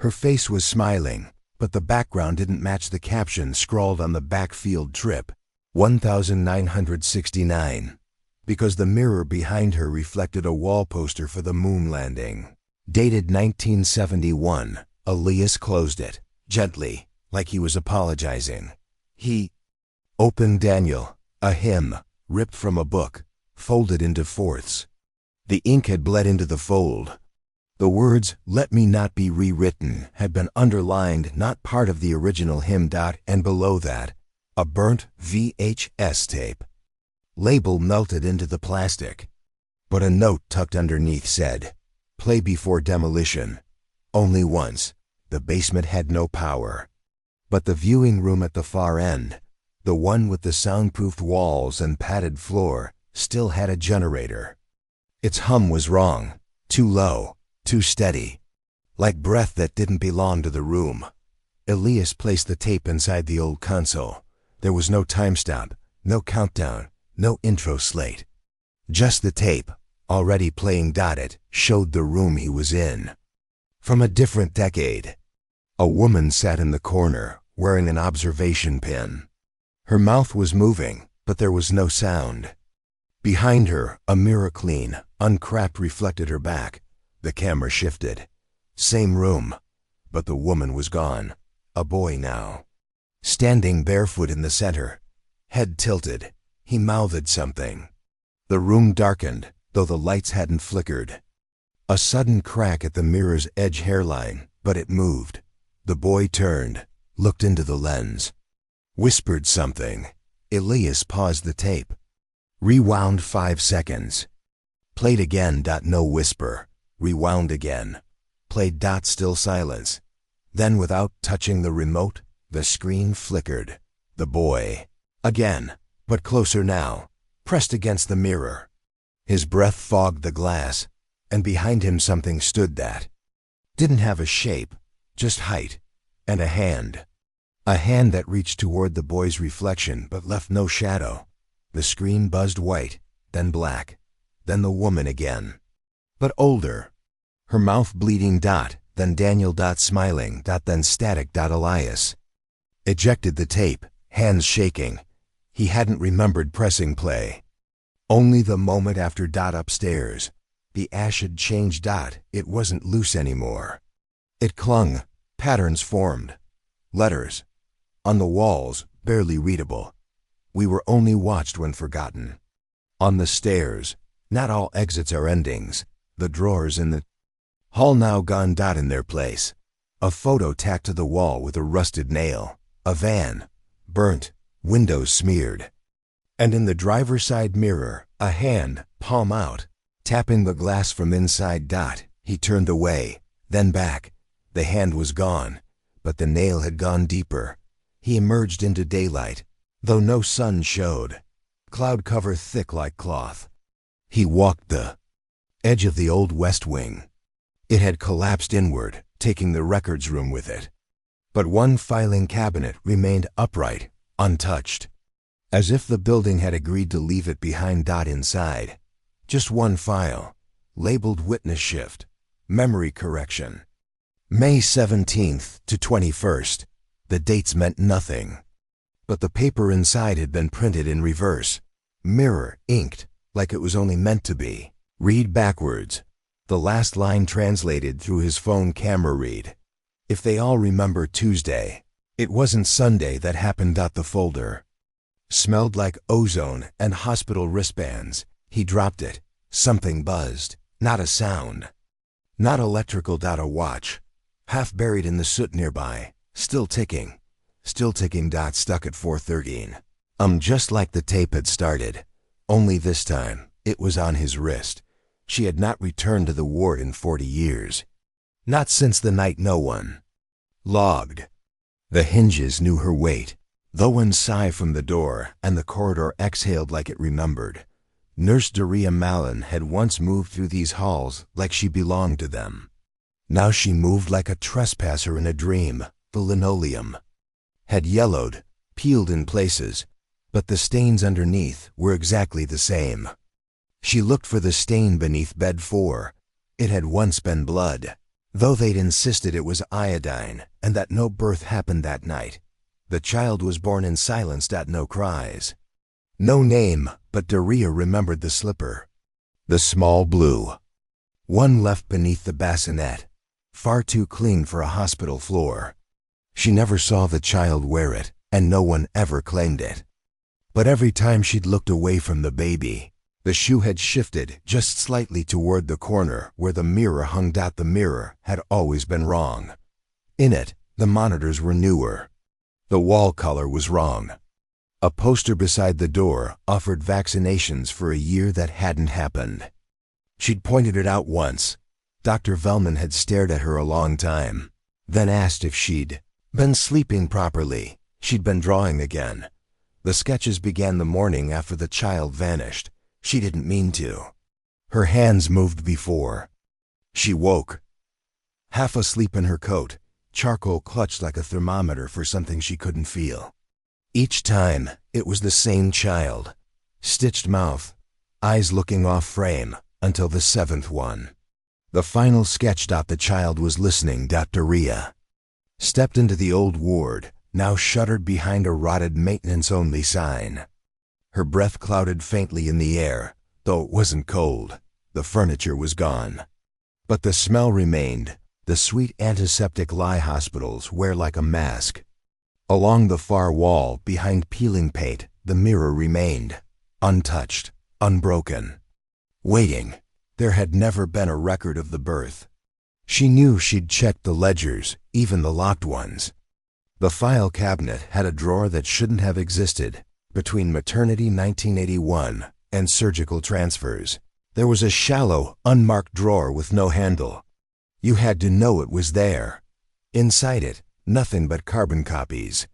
S1: Her face was smiling, but the background didn't match the caption scrawled on the backfield trip, 1969, because the mirror behind her reflected a wall poster for the moon landing. Dated 1971, Elias closed it, gently, like he was apologizing. He Open Daniel, a hymn, ripped from a book, folded into fourths. The ink had bled into the fold. The words, "Let me not be rewritten," had been underlined, not part of the original hymn. And below that, a burnt VHS tape. Label melted into the plastic. But a note tucked underneath said, "Play before demolition. Only once. The basement had no power." But the viewing room at the far end, the one with the soundproofed walls and padded floor, still had a generator. Its hum was wrong, too low, too steady, like breath that didn't belong to the room. Elias placed the tape inside the old console. There was no timestamp, no countdown, no intro slate. Just the tape, already playing. It showed the room he was in. From a different decade. A woman sat in the corner, wearing an observation pin. Her mouth was moving, but there was no sound. Behind her, a mirror, clean, uncracked, reflected her back. The camera shifted. Same room, but the woman was gone. A boy now. Standing barefoot in the center, head tilted, he mouthed something. The room darkened, though the lights hadn't flickered. A sudden crack at the mirror's edge hairline, but it moved. The boy turned, looked into the lens, whispered something. Elias paused the tape. Rewound 5 seconds. Played again. No whisper. Rewound again. Played. Still silence. Then, without touching the remote, the screen flickered. The boy. Again, but closer now, pressed against the mirror. His breath fogged the glass, and behind him something stood that didn't have a shape, just height, and a hand. A hand that reached toward the boy's reflection but left no shadow. The screen buzzed white, then black, then the woman again. But older. Her mouth bleeding. Then Daniel. Smiling. Then static. Elias ejected the tape, hands shaking. He hadn't remembered pressing play. Only the moment after. Upstairs. The ash had changed. It wasn't loose anymore. It clung. Patterns formed. Letters. On the walls, barely readable. We were only watched when forgotten. On the stairs. Not all exits are endings. The drawers in the hall now gone. In their place. A photo tacked to the wall with a rusted nail. A van. Burnt. Windows smeared. And in the driver's side mirror, a hand, palm out, tapping the glass from inside. He turned away, then back. The hand was gone, but the nail had gone deeper. He emerged into daylight, though no sun showed. Cloud cover thick like cloth. He walked the edge of the old West Wing. It had collapsed inward, taking the records room with it. But one filing cabinet remained upright, untouched, as if the building had agreed to leave it behind. Inside, just one file, labeled Witness Shift, Memory Correction. May 17th to 21st. The dates meant nothing. But the paper inside had been printed in reverse. Mirror, inked, like it was only meant to be. Read backwards. The last line translated through his phone camera read. If they all remember Tuesday, it wasn't Sunday that happened. The folder smelled like ozone and hospital wristbands. He dropped it. Something buzzed. Not a sound. Not electrical. A watch, half buried in the soot nearby, still ticking. Still ticking. Stuck at 4:13. Just like the tape had started. Only this time, it was on his wrist. She had not returned to the ward in 40 years. Not since the night no one logged. The hinges knew her weight. Though one sigh from the door, and the corridor exhaled like it remembered. Nurse Daria Mallon had once moved through these halls like she belonged to them. Now she moved like a trespasser in a dream. The linoleum had yellowed, peeled in places, but the stains underneath were exactly the same. She looked for the stain beneath bed 4. It had once been blood, though they'd insisted it was iodine and that no birth happened that night. The child was born in silence. No cries. No name, but Daria remembered the slipper. The small blue one left beneath the bassinet, far too clean for a hospital floor. She never saw the child wear it, and no one ever claimed it. But every time she'd looked away from the baby, the shoe had shifted just slightly toward the corner where the mirror hung. The mirror had always been wrong. In it, the monitors were newer. The wall color was wrong. A poster beside the door offered vaccinations for a year that hadn't happened. She'd pointed it out once. Dr. Velman had stared at her a long time, then asked if she'd been sleeping properly. She'd been drawing again. The sketches began the morning after the child vanished. She didn't mean to. Her hands moved before. She woke. Half asleep in her coat, charcoal clutched like a thermometer for something she couldn't feel. Each time, it was the same child. Stitched mouth, eyes looking off frame, until the seventh one. The final sketch. The child was listening. Daria stepped into the old ward, now shuttered behind a rotted maintenance-only sign. Her breath clouded faintly in the air, though it wasn't cold. The furniture was gone. But the smell remained. The sweet antiseptic lie hospitals wear like a mask. Along the far wall, behind peeling paint, the mirror remained, untouched, unbroken. Waiting. There had never been a record of the birth. She knew she'd checked the ledgers, even the locked ones. The file cabinet had a drawer that shouldn't have existed. Between maternity 1981 and surgical transfers, there was a shallow, unmarked drawer with no handle. You had to know it was there. Inside it, nothing but carbon copies.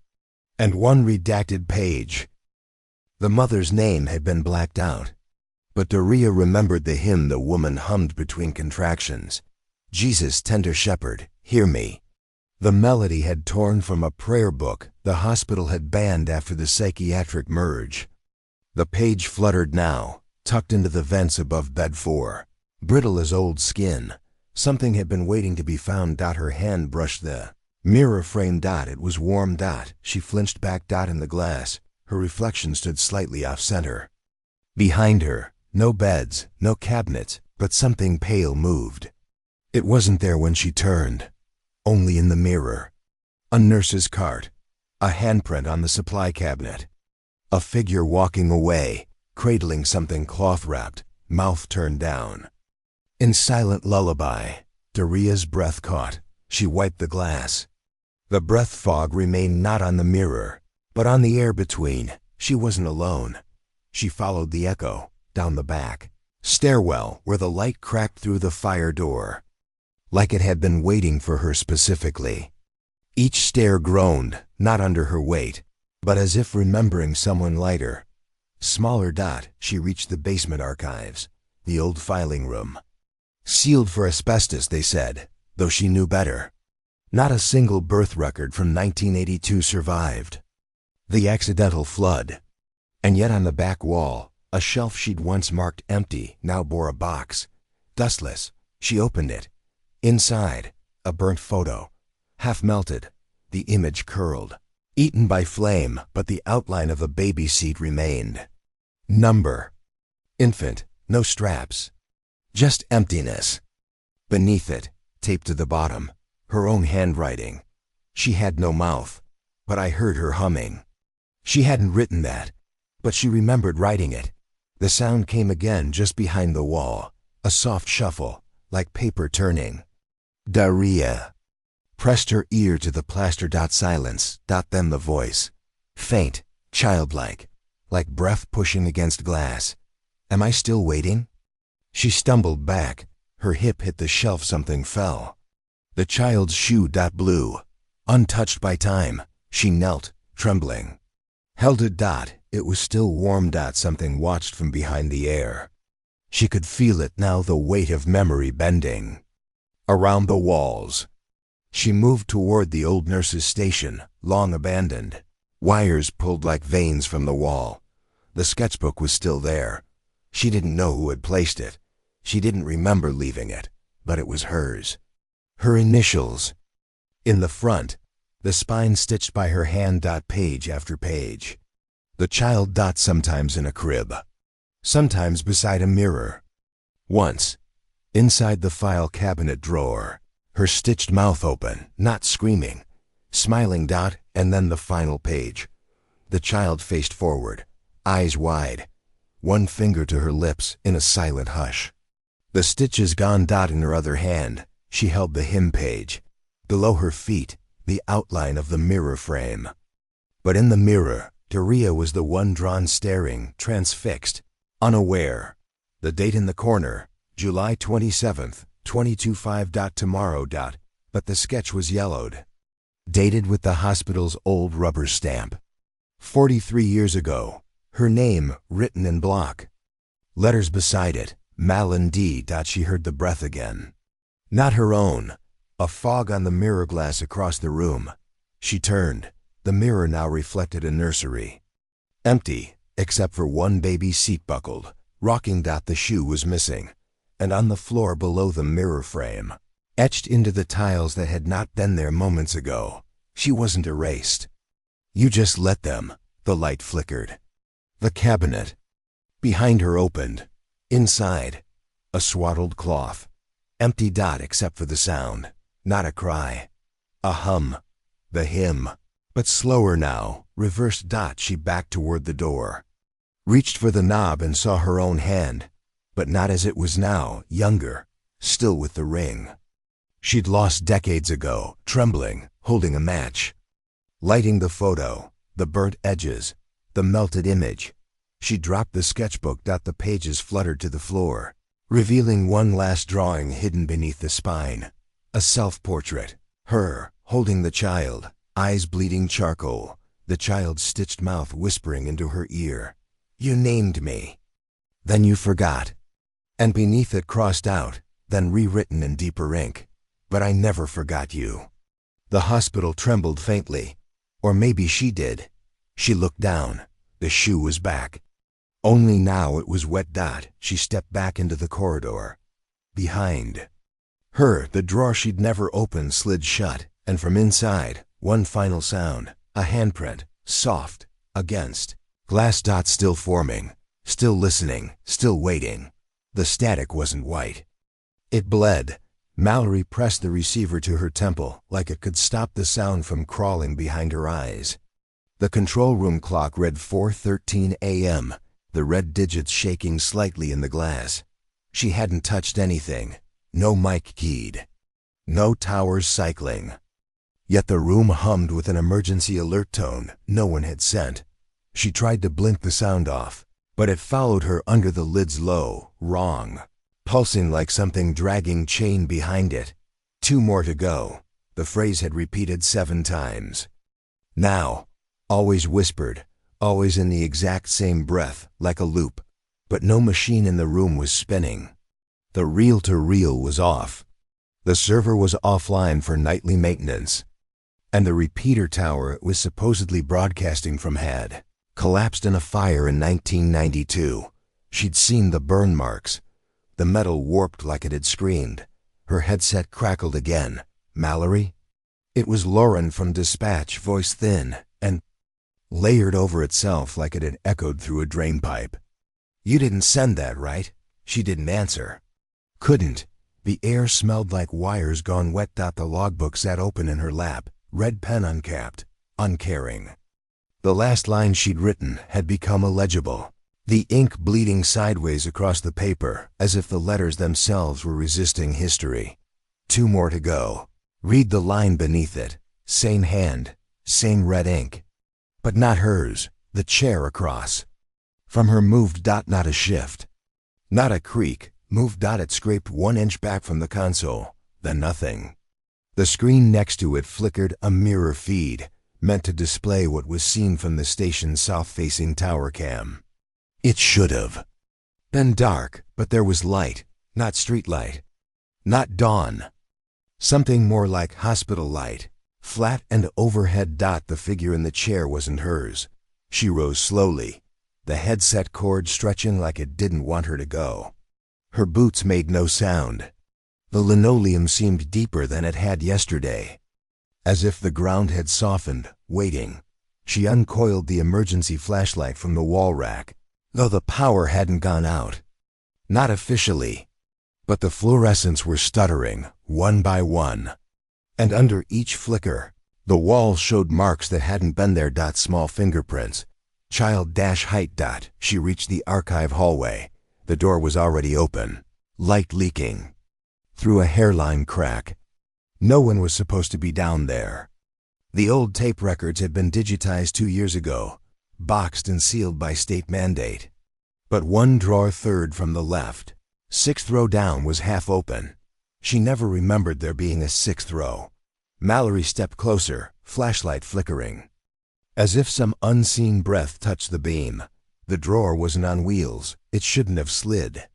S1: And one redacted page. The mother's name had been blacked out. But Daria remembered the hymn the woman hummed between contractions. Jesus, tender shepherd, hear me. The melody had torn from a prayer book the hospital had banned after the psychiatric merge. The page fluttered now, tucked into the vents above bed 4. Brittle as old skin. Something had been waiting to be found. Her hand brushed the mirror frame. It was warm. She flinched back. In the glass, her reflection stood slightly off-center. Behind her, no beds, no cabinets, but something pale moved. It wasn't there when she turned. Only in the mirror. A nurse's cart. A handprint on the supply cabinet. A figure walking away, cradling something cloth-wrapped, mouth turned down. In silent lullaby, Daria's breath caught. She wiped the glass. The breath fog remained not on the mirror, but on the air between. She wasn't alone. She followed the echo, down the back stairwell where the light cracked through the fire door. Like it had been waiting for her specifically. Each stair groaned, not under her weight, but as if remembering someone lighter. Smaller. She reached the basement archives, the old filing room. Sealed for asbestos, they said, though she knew better. Not a single birth record from 1982 survived. The accidental flood. And yet on the back wall, a shelf she'd once marked empty now bore a box. Dustless, she opened it. Inside, a burnt photo. Half melted, the image curled. Eaten by flame, but the outline of a baby seat remained. Number. Infant, no straps. Just emptiness. Beneath it, taped to the bottom, her own handwriting. She had no mouth, but I heard her humming. She hadn't written that, but she remembered writing it. The sound came again just behind the wall, a soft shuffle, like paper turning. Daria pressed her ear to the plaster. Silence. Then the voice. Faint, childlike, like breath pushing against glass. Am I still waiting? She stumbled back. Her hip hit the shelf. Something fell. The child's shoe. Blew. Untouched by time, she knelt, trembling. Held it. It was still warm. Something watched from behind the air. She could feel it now, the weight of memory bending. Around the walls. She moved toward the old nurse's station, long abandoned. Wires pulled like veins from the wall. The sketchbook was still there. She didn't know who had placed it. She didn't remember leaving it, but it was hers. Her initials. In the front, the spine stitched by her hand. Page after page. The child. Sometimes in a crib. Sometimes beside a mirror. Once, inside the file cabinet drawer, her stitched mouth open, not screaming, smiling. And then the final page. The child faced forward, eyes wide, one finger to her lips in a silent hush. The stitches gone. In her other hand, she held the hymn page. Below her feet, the outline of the mirror frame. But in the mirror, Daria was the one drawn staring, transfixed, unaware. The date in the corner, July 27th, 2025. Tomorrow. But the sketch was yellowed. Dated with the hospital's old rubber stamp. 43 years ago. Her name written in block. Letters beside it, Malin D. She heard the breath again. Not her own. A fog on the mirror glass across the room. She turned. The mirror now reflected a nursery. Empty, except for one baby seat buckled, rocking. The shoe was missing. And on the floor below the mirror frame, etched into the tiles that had not been there moments ago, she wasn't erased. You just let them. The light flickered. The cabinet behind her opened. Inside, a swaddled cloth. Empty. Except for the sound. Not a cry. A hum. The hymn. But slower now, reversed. She backed toward the door. Reached for the knob and saw her own hand. But not as it was now, younger, still with the ring. She'd lost decades ago, trembling, holding a match. Lighting the photo, the burnt edges, the melted image. She dropped the sketchbook. The pages fluttered to the floor, revealing one last drawing hidden beneath the spine. A self-portrait. Her, holding the child, eyes bleeding charcoal, the child's stitched mouth whispering into her ear. You named me. Then you forgot. And beneath it crossed out, then rewritten in deeper ink. But I never forgot you. The hospital trembled faintly. Or maybe she did. She looked down. The shoe was back. Only now it was wet. She stepped back into the corridor. Behind her, the drawer she'd never opened slid shut, and from inside, one final sound, a handprint, soft, against. Glass. Still forming, still listening, still waiting. The static wasn't white. It bled. Mallory pressed the receiver to her temple like it could stop the sound from crawling behind her eyes. The control room clock read 4:13 a.m., the red digits shaking slightly in the glass. She hadn't touched anything. No mic keyed. No towers cycling. Yet the room hummed with an emergency alert tone no one had sent. She tried to blink the sound off, but it followed her under the lid's low, wrong, pulsing like something dragging chain behind it. 2 more to go. The phrase had repeated 7 times. Now, always whispered, always in the exact same breath, like a loop. But no machine in the room was spinning. The reel-to-reel was off. The server was offline for nightly maintenance. And the repeater tower it was supposedly broadcasting from had collapsed in a fire in 1992. She'd seen the burn marks. The metal warped like it had screamed. Her headset crackled again. Mallory? It was Lauren from Dispatch, voice thin, and layered over itself like it had echoed through a drainpipe. You didn't send that, right? She didn't answer. Couldn't. The air smelled like wires gone wet. The logbook sat open in her lap, red pen uncapped, uncaring. The last line she'd written had become illegible, the ink bleeding sideways across the paper as if the letters themselves were resisting history. 2 more to go. Read the line beneath it. Same hand, same red ink. But not hers, the chair across. From her moved. Not a shift. Not a creak, moved. It scraped 1 inch back from the console, then nothing. The screen next to it flickered a mirror feed, meant to display what was seen from the station's south-facing tower cam. It should have been dark, but there was light, not street light, not dawn. Something more like hospital light, flat and overhead. The figure in the chair wasn't hers. She rose slowly, the headset cord stretching like it didn't want her to go. Her boots made no sound. The linoleum seemed deeper than it had yesterday, as if the ground had softened, waiting. She uncoiled the emergency flashlight from the wall rack, though the power hadn't gone out. Not officially. But the fluorescents were stuttering, one by one. And under each flicker, the wall showed marks that hadn't been there. Small fingerprints, Child-height. She reached the archive hallway. The door was already open, light leaking through a hairline crack. No one was supposed to be down there. The old tape records had been digitized 2 years ago, boxed and sealed by state mandate. But one drawer third from the left, 6th row down, was half open. She never remembered there being a 6th row. Mallory stepped closer, flashlight flickering. As if some unseen breath touched the beam, the drawer wasn't on wheels. It shouldn't have slid.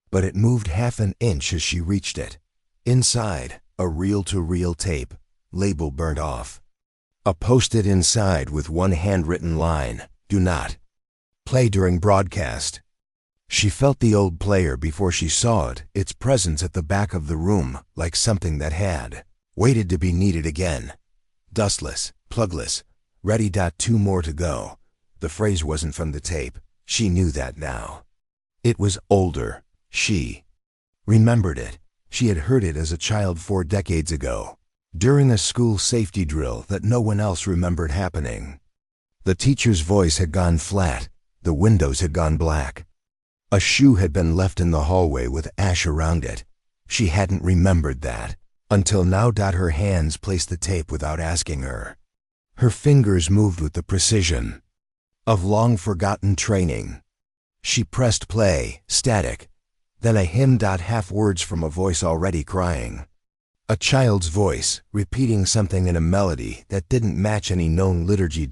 S1: But it moved half an inch as she reached it. Inside, a reel-to-reel tape, label burnt off. A post-it inside with one handwritten line: "Do not play during broadcast." She felt the old player before she saw it, its presence at the back of the room, like something that had waited to be needed again. Dustless, plugless, ready. 2 more to go. The phrase wasn't from the tape. She knew that now. It was older. She remembered it. She had heard it as a child 4 decades ago, during a school safety drill that no one else remembered happening. The teacher's voice had gone flat. The windows had gone black. A shoe had been left in the hallway with ash around it. She hadn't remembered that until now. Her hands placed the tape without asking her. Her fingers moved with the precision of long-forgotten training. She pressed play, static, then a hymn. Half words from a voice already crying. A child's voice, repeating something in a melody that didn't match any known liturgy.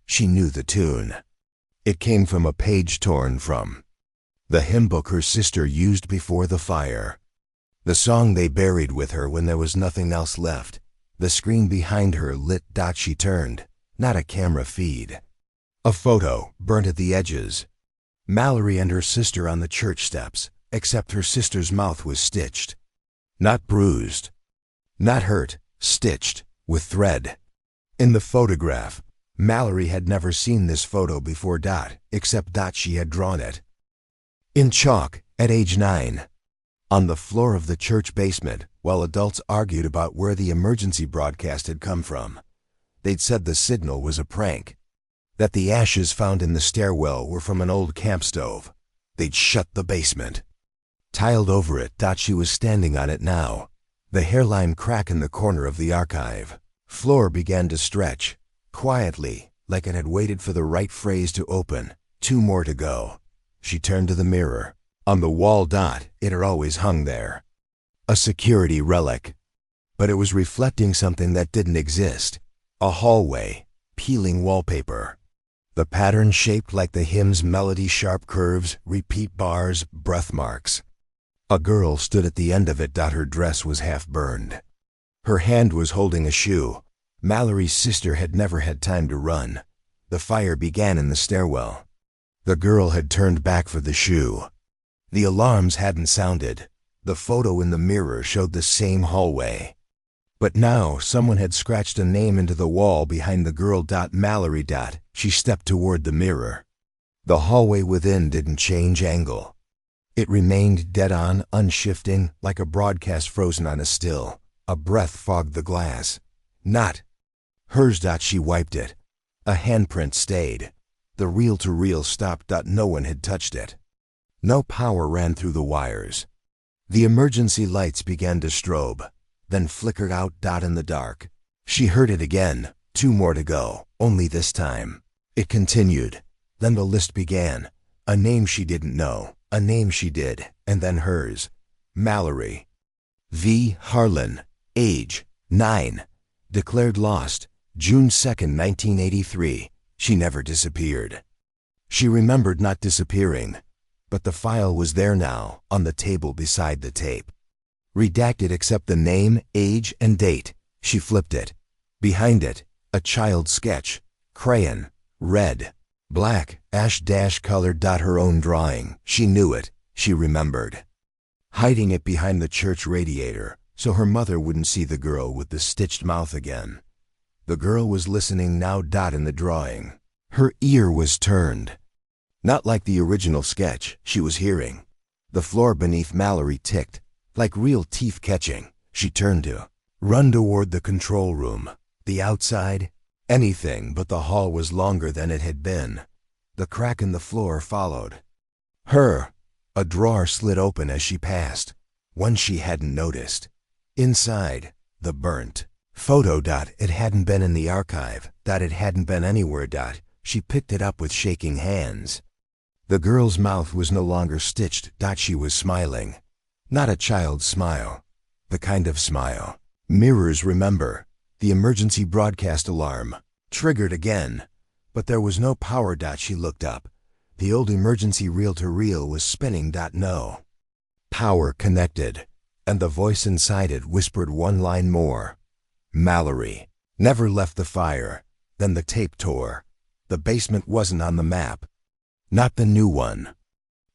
S1: She knew the tune. It came from a page torn from the hymn book her sister used before the fire. The song they buried with her when there was nothing else left. The screen behind her lit. She turned. Not a camera feed. A photo, burnt at the edges. Mallory and her sister on the church steps, except her sister's mouth was stitched. Not bruised. Not hurt, stitched, with thread. In the photograph, Mallory had never seen this photo before. Except she had drawn it in chalk at age 9. On the floor of the church basement, while adults argued about where the emergency broadcast had come from. They'd said the signal was a prank, that the ashes found in the stairwell were from an old camp stove. They'd shut the basement. Tiled over it. She was standing on it now. The hairline crack in the corner of the archive floor began to stretch, quietly, like it had waited for the right phrase to open. 2 more to go. She turned to the mirror. On the wall. It had always hung there. A security relic. But it was reflecting something that didn't exist. A hallway, peeling wallpaper. The pattern shaped like the hymn's melody, sharp curves, repeat bars, breath marks. A girl stood at the end of it. Her dress was half burned. Her hand was holding a shoe. Mallory's sister had never had time to run. The fire began in the stairwell. The girl had turned back for the shoe. The alarms hadn't sounded. The photo in the mirror showed the same hallway. But now someone had scratched a name into the wall behind the girl. Mallory. She stepped toward the mirror. The hallway within didn't change angle. It remained dead-on, unshifting, like a broadcast frozen on a still. A breath fogged the glass. Not hers. She wiped it. A handprint stayed. The reel-to-reel stopped. No one had touched it. No power ran through the wires. The emergency lights began to strobe, then flickered out. In the dark. She heard it again. 2 more to go, only this time. It continued. Then the list began. A name she didn't know, a name she did, and then hers. Mallory. V. Harlan. Age, 9. Declared lost, June 2nd, 1983. She never disappeared. She remembered not disappearing, but the file was there now, on the table beside the tape. Redacted except the name, age, and date. She flipped it. Behind it, a child's sketch. Crayon. Red. Black. Ash-colored. Her own drawing. She knew it. She remembered. Hiding it behind the church radiator, so her mother wouldn't see the girl with the stitched mouth again. The girl was listening now. In the drawing, her ear was turned. Not like the original sketch. She was hearing. The floor beneath Mallory ticked, like real teeth catching. She turned to run toward the control room. The outside, anything but the hall was longer than it had been. The crack in the floor followed. A drawer slid open as she passed, one she hadn't noticed. Inside, the burnt photo. It hadn't been in the archive. It hadn't been anywhere. She picked it up with shaking hands. The girl's mouth was no longer stitched. She was smiling. Not a child's smile. The kind of smile mirrors remember. The emergency broadcast alarm triggered again, but there was no power. She looked up. The old emergency reel-to-reel was spinning. No power connected, and the voice inside it whispered one line more. Mallory never left the fire. Then the tape tore. The basement wasn't on the map. Not the new one.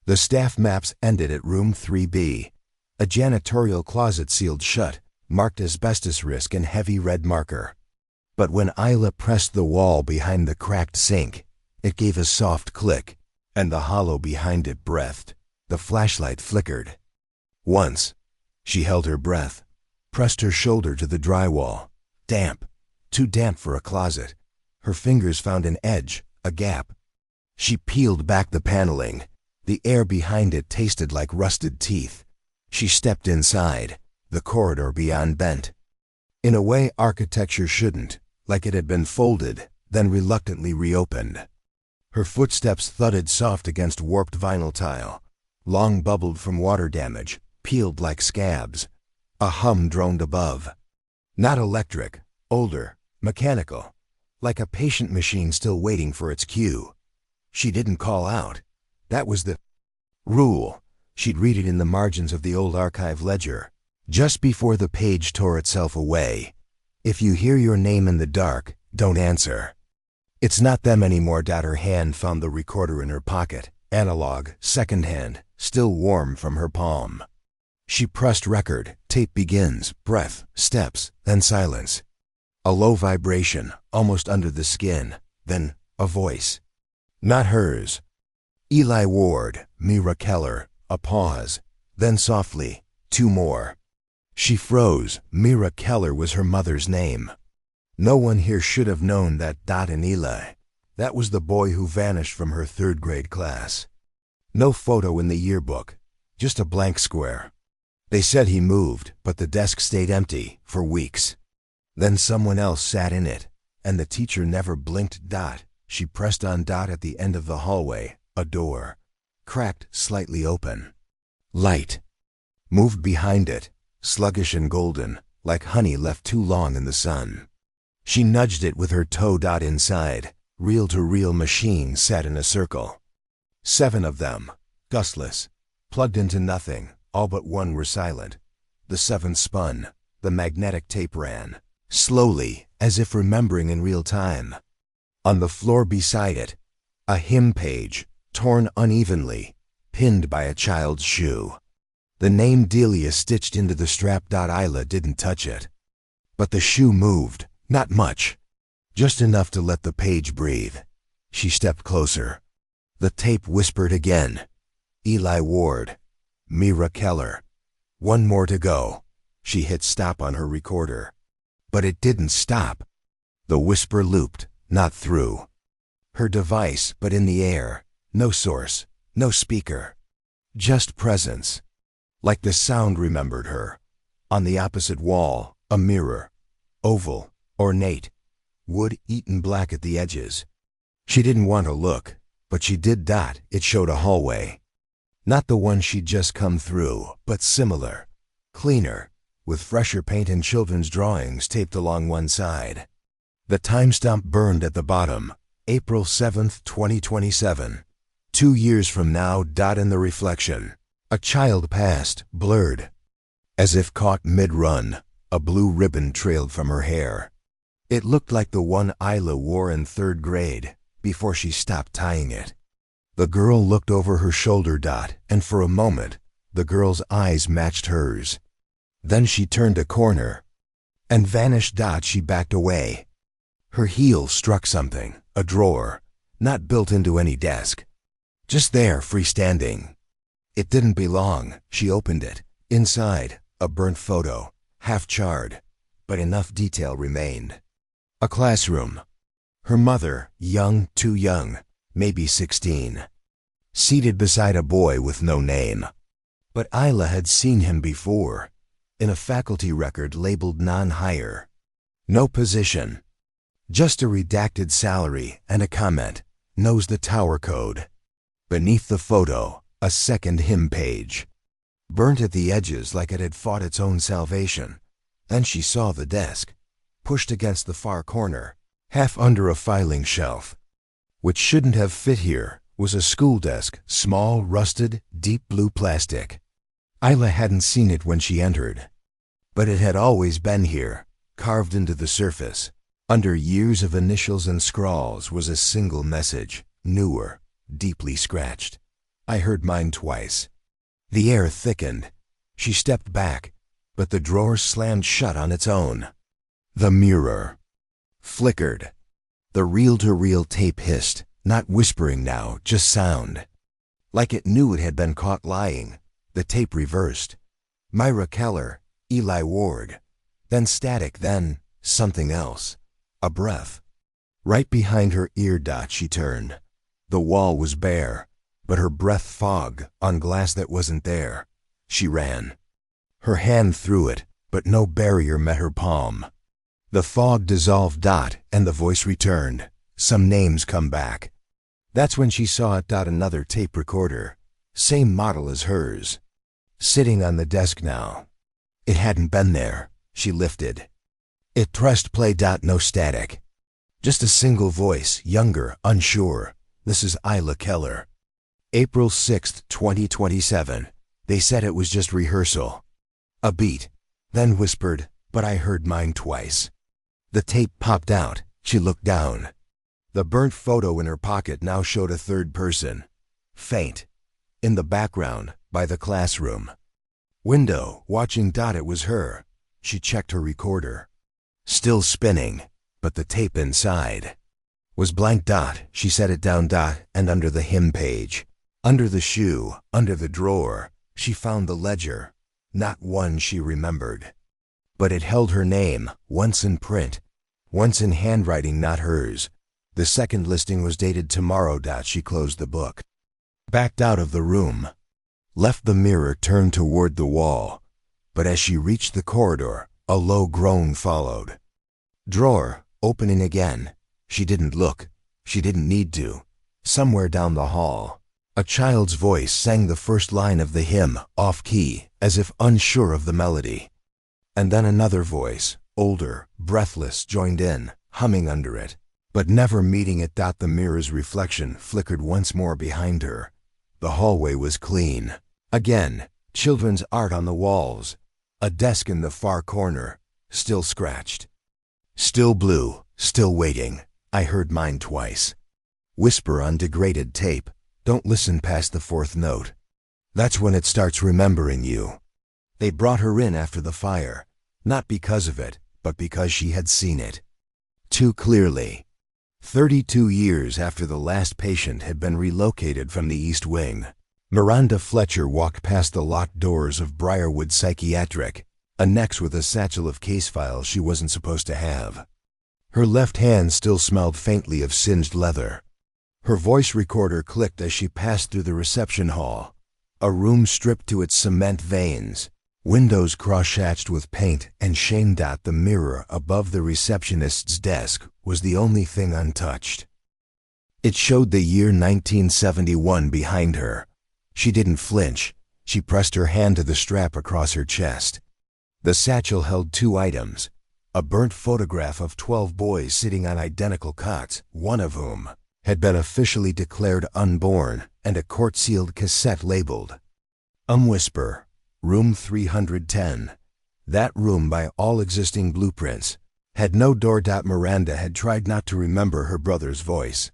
S1: The staff maps ended at room 3B. A janitorial closet sealed shut, marked asbestos risk in heavy red marker. But when Isla pressed the wall behind the cracked sink, it gave a soft click, and the hollow behind it breathed. The flashlight flickered. Once, she held her breath, pressed her shoulder to the drywall. Damp, too damp for a closet. Her fingers found an edge, a gap. She peeled back the paneling. The air behind it tasted like rusted teeth. She stepped inside, the corridor beyond bent. In a way architecture shouldn't, like it had been folded, then reluctantly reopened. Her footsteps thudded soft against warped vinyl tile. Long bubbled from water damage, peeled like scabs. A hum droned above. Not electric, older, mechanical. Like a patient machine still waiting for its cue. She didn't call out. That was the rule. She'd read it in the margins of the old archive ledger, just before the page tore itself away. If you hear your name in the dark, don't answer. It's not them anymore. Her hand found the recorder in her pocket, analog, secondhand, still warm from her palm. She pressed record, tape begins, breath, steps, then silence. A low vibration, almost under the skin, then a voice. Not hers. Eli Ward, Mira Keller, a pause, then softly, two more. She froze. Mira Keller was her mother's name. No one here should have known that. And Eli. That was the boy who vanished from her third-grade class. No photo in the yearbook, just a blank square. They said he moved, but the desk stayed empty for weeks. Then someone else sat in it, and the teacher never blinked. She pressed on. At the end of the hallway, a door, cracked slightly open. Light moved behind it, sluggish and golden, like honey left too long in the sun. She nudged it with her toe. Inside, reel-to-reel machines sat in a circle. 7 of them, gustless, plugged into nothing. All but one were silent. The 7th spun. The magnetic tape ran, slowly, as if remembering in real time. On the floor beside it, a hymn page, torn unevenly, pinned by a child's shoe. The name Delia stitched into the strap. Isla didn't touch it. But the shoe moved, not much, just enough to let the page breathe. She stepped closer. The tape whispered again. Eli Ward. Mira Keller. One more to go. She hit stop on her recorder. But it didn't stop. The whisper looped, not through her device, but in the air. No source, no speaker. Just presence. Like the sound remembered her. On the opposite wall, a mirror. Oval, ornate. Wood eaten black at the edges. She didn't want to look, but she did. It showed a hallway. Not the one she'd just come through, but similar. Cleaner, with fresher paint and children's drawings taped along one side. The timestamp burned at the bottom, April 7th, 2027. 2 years from now. In the reflection, a child passed, blurred. As if caught mid-run, a blue ribbon trailed from her hair. It looked like the one Isla wore in 3rd grade, before she stopped tying it. The girl looked over her shoulder. And for a moment, the girl's eyes matched hers. Then she turned a corner and vanished. She backed away. Her heel struck something, a drawer, not built into any desk. Just there, freestanding. It didn't belong. She opened it. Inside, a burnt photo, half charred, but enough detail remained. A classroom. Her mother, young, too young, maybe 16. Seated beside a boy with no name. But Isla had seen him before, in a faculty record labeled non-hire. No position. Just a redacted salary and a comment, knows the tower code. Beneath the photo, a second hymn page. Burnt at the edges like it had fought its own salvation. Then she saw the desk, pushed against the far corner, half under a filing shelf. Which shouldn't have fit here was a school desk, small, rusted, deep blue plastic. Isla hadn't seen it when she entered. But it had always been here, carved into the surface. Under years of initials and scrawls was a single message, newer, deeply scratched. I heard mine twice. The air thickened. She stepped back, but the drawer slammed shut on its own. The mirror flickered. The reel-to-reel tape hissed, not whispering now, just sound. Like it knew it had been caught lying. The tape reversed. Myra Keller, Eli Ward. Then static, then something else. A breath. Right behind her ear dot she turned. The wall was bare, but her breath fog on glass that wasn't there. She ran. Her hand through it, but no barrier met her palm. The fog dissolved dot and the voice returned. Some names come back. That's when she saw it dot another tape recorder. Same model as hers. Sitting on the desk now. It hadn't been there. She lifted. It pressed play dot no static. Just a single voice, younger, unsure. This is Isla Keller. April 6th, 2027. They said it was just rehearsal. A beat. Then whispered, but I heard mine twice. The tape popped out. She looked down. The burnt photo in her pocket now showed a third person. Faint. In the background, by the classroom. Window, watching dot it was her. She checked her recorder. Still spinning, but the tape inside was blank dot. She set it down dot and under the hymn page. Under the shoe, under the drawer, she found the ledger. Not one she remembered. But it held her name, once in print, once in handwriting not hers. The second listing was dated tomorrow. She closed the book. Backed out of the room. Left the mirror turned toward the wall. But as she reached the corridor, a low groan followed. Drawer, opening again. She didn't look. She didn't need to. Somewhere down the hall, a child's voice sang the first line of the hymn, off-key, as if unsure of the melody. And then another voice, older, breathless, joined in, humming under it, but never meeting it. The mirror's reflection flickered once more behind her. The hallway was clean. Again, children's art on the walls. A desk in the far corner, still scratched. Still blue, still waiting. I heard mine twice. Whisper on degraded tape. Don't listen past the fourth note. That's when it starts remembering you. They brought her in after the fire, not because of it, but because she had seen it. Too clearly. 32 years after the last patient had been relocated from the East Wing, Miranda Fletcher walked past the locked doors of Briarwood Psychiatric, a nex with a satchel of case files she wasn't supposed to have. Her left hand still smelled faintly of singed leather. Her voice recorder clicked as she passed through the reception hall, a room stripped to its cement veins, windows cross-hatched with paint and shame. The mirror above the receptionist's desk was the only thing untouched. It showed the year 1971 behind her. She didn't flinch. She pressed her hand to the strap across her chest. The satchel held 2 items, a burnt photograph of 12 boys sitting on identical cots, one of whom had been officially declared unborn, and a court-sealed cassette labeled, Whisper, Room 310. That room, by all existing blueprints, had no door. Miranda had tried not to remember her brother's voice,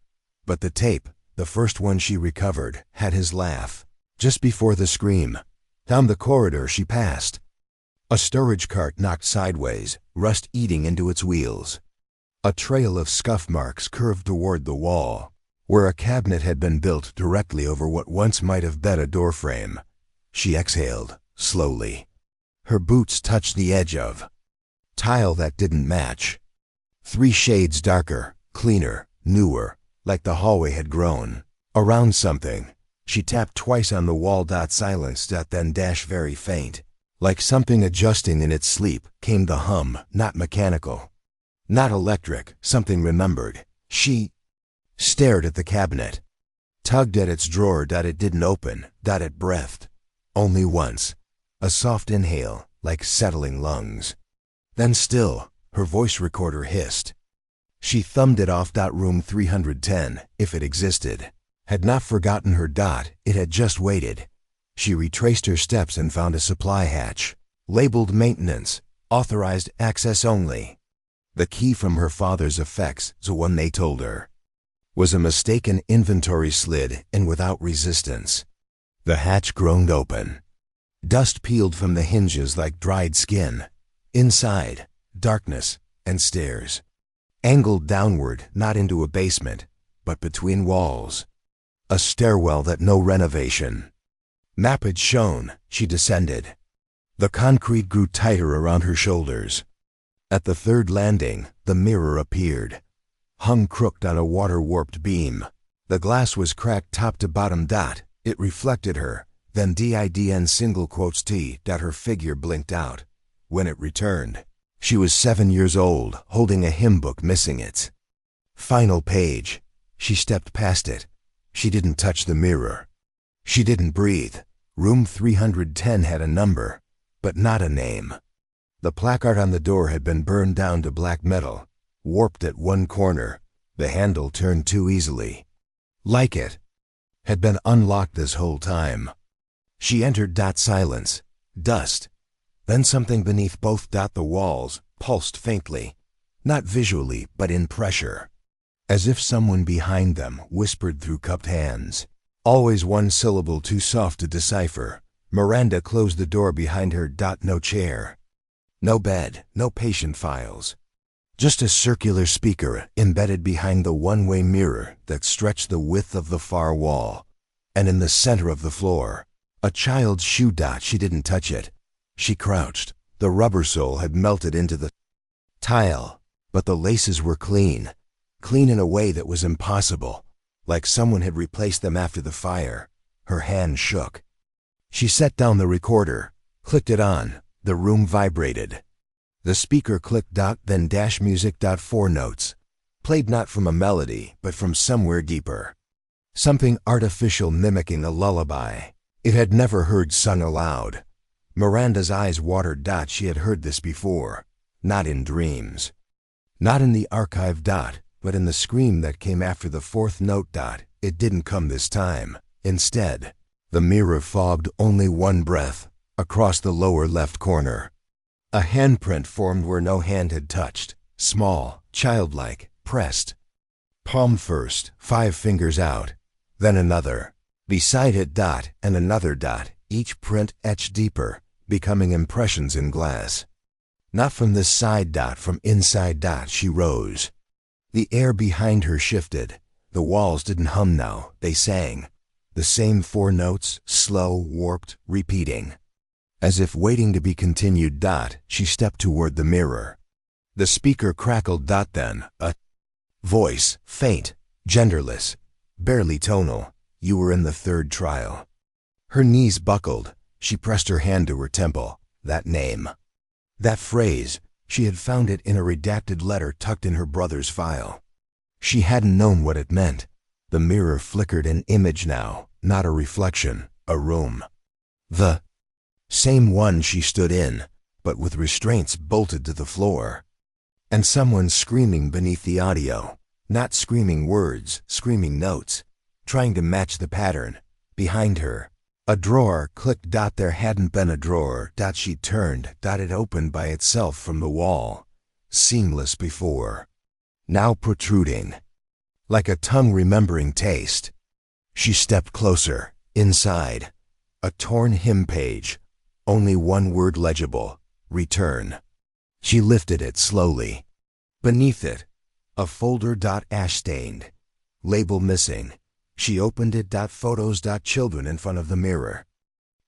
S1: but the tape, the first one she recovered, had his laugh, just before the scream. Down the corridor she passed. A storage cart knocked sideways, rust eating into its wheels. A trail of scuff marks curved toward the wall, where a cabinet had been built directly over what once might have been a doorframe. She exhaled, slowly. Her boots touched the edge of tile that didn't match. 3 shades darker, cleaner, newer, like the hallway had grown around something. She tapped twice on the wall. Silence. Then very faint, like something adjusting in its sleep, came the hum, not mechanical, not electric, something remembered. She stared at the cabinet, tugged at its drawer. It didn't open. It breathed. Only once. A soft inhale, like settling lungs. Then still, her voice recorder hissed. She thumbed it off. Room 310, if it existed, had not forgotten her. It had just waited. She retraced her steps and found a supply hatch, labeled maintenance, authorized access only. The key from her father's effects, the one they told her, was a mistaken inventory slid in without resistance. The hatch groaned open. Dust peeled from the hinges like dried skin. Inside, darkness and stairs. Angled downward, not into a basement, but between walls. A stairwell that no renovation map had shown. She descended. The concrete grew tighter around her shoulders. At the third landing, the mirror appeared, hung crooked on a water-warped beam. The glass was cracked top to bottom. It reflected her, then DIDN single quotes T. Her figure blinked out. When it returned, she was 7 years old, holding a hymn book missing its final page. She stepped past it. She didn't touch the mirror. She didn't breathe. Room 310 had a number, but not a name. The placard on the door had been burned down to black metal, warped at one corner. The handle turned too easily. Like it had been unlocked this whole time. She entered. Silence. Dust. Then something beneath both. The walls pulsed faintly, not visually, but in pressure, as if someone behind them whispered through cupped hands. Always one syllable too soft to decipher. Miranda closed the door behind her. No chair, no bed, no patient files. Just a circular speaker embedded behind the one-way mirror that stretched the width of the far wall. And in the center of the floor, a child's shoe. She didn't touch it. She crouched. The rubber sole had melted into the tile, but the laces were clean. Clean in a way that was impossible, like someone had replaced them after the fire. Her hand shook. She set down the recorder, clicked it on. The room vibrated. The speaker clicked. Then music. 4 notes. Played not from a melody, but from somewhere deeper. Something artificial mimicking a lullaby. It had never heard sung aloud. Miranda's eyes watered. She had heard this before. Not in dreams. Not in the archive. But in the scream that came after the 4th note. It didn't come this time. Instead, the mirror fogged only one breath. Across the lower left corner, a handprint formed where no hand had touched. Small, childlike, pressed. Palm first, 5 fingers out. Then another. Beside it. And another. Each print etched deeper, becoming impressions in glass. Not from this side. From inside. She rose. The air behind her shifted. The walls didn't hum now, they sang. The same 4 notes, slow, warped, repeating. As if waiting to be continued. She stepped toward the mirror. The speaker crackled. Then, a voice, faint, genderless, barely tonal. You were in the 3rd trial. Her knees buckled. She pressed her hand to her temple. That name. That phrase. She had found it in a redacted letter tucked in her brother's file. She hadn't known what it meant. The mirror flickered an image now, not a reflection, a room. The same one she stood in, but with restraints bolted to the floor. And someone screaming beneath the audio. Not screaming words, screaming notes, trying to match the pattern. Behind her, a drawer clicked. There hadn't been a drawer. She turned. It opened by itself from the wall. Seamless before. Now protruding. Like a tongue remembering taste. She stepped closer. Inside. A torn hymn page. Only one word legible. Return. She lifted it slowly. Beneath it, a folder. Ash-stained. Label missing. She opened it. Photos. Children in front of the mirror.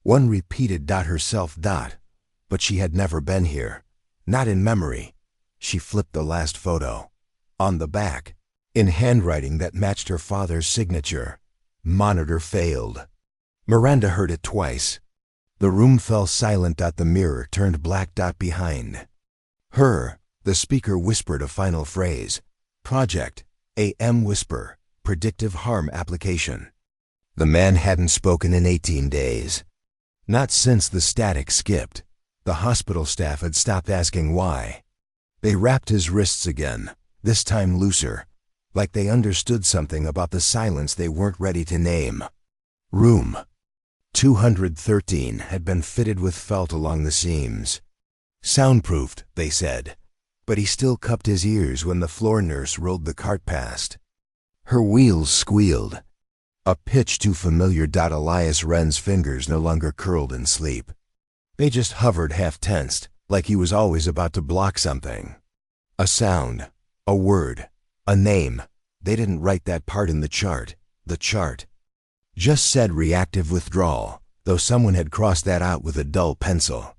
S1: One repeated. Herself. But she had never been here. Not in memory. She flipped the last photo. On the back, in handwriting that matched her father's signature. Monitor failed. Miranda heard it twice. The room fell silent. The mirror turned black. Behind her, the speaker whispered a final phrase. Project AM Whisper, Predictive Harm Application. The man hadn't spoken in 18 days. Not since the static skipped. The hospital staff had stopped asking why. They wrapped his wrists again, this time looser, like they understood something about the silence they weren't ready to name. Room 213 had been fitted with felt along the seams. Soundproofed, they said, but he still cupped his ears when the floor nurse rolled the cart past. Her wheels squealed. A pitch too familiar. Elias Wren's fingers no longer curled in sleep. They just hovered half-tensed, like he was always about to block something. A sound, a word, a name. They didn't write that part in the chart. The chart just said reactive withdrawal, though someone had crossed that out with a dull pencil.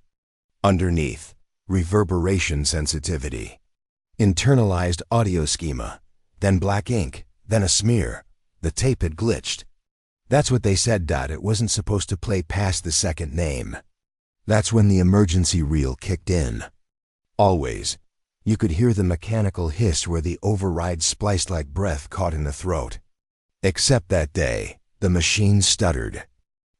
S1: Underneath, reverberation sensitivity. Internalized audio schema, then black ink, then a smear. The tape had glitched. That's what they said. It wasn't supposed to play past the second name. That's when the emergency reel kicked in. Always, you could hear the mechanical hiss where the override spliced like breath caught in the throat. Except that day, the machine stuttered.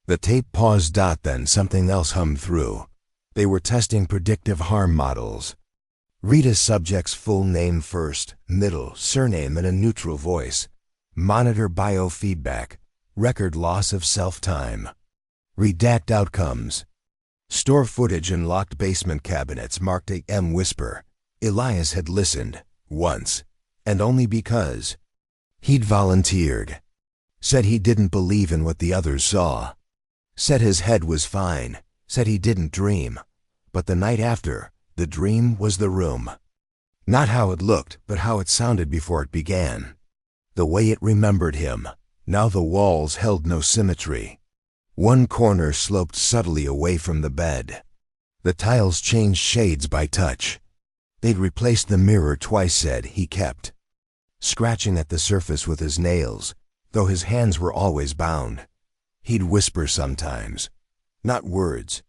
S1: The tape paused. Then something else hummed through. They were testing predictive harm models. Read a subject's full name first, middle, surname, and a neutral voice. Monitor biofeedback. Record loss of self-time. Redact outcomes. Store footage in locked basement cabinets marked AM Whisper. Elias had listened, once, and only because he'd volunteered. Said he didn't believe in what the others saw. Said his head was fine. Said he didn't dream. But the night after, the dream was the room. Not how it looked, but how it sounded before it began. The way it remembered him. Now the walls held no symmetry. One corner sloped subtly away from the bed. The tiles changed shades by touch. They'd replaced the mirror twice. Said he kept scratching at the surface with his nails, though his hands were always bound. He'd whisper sometimes. Not words,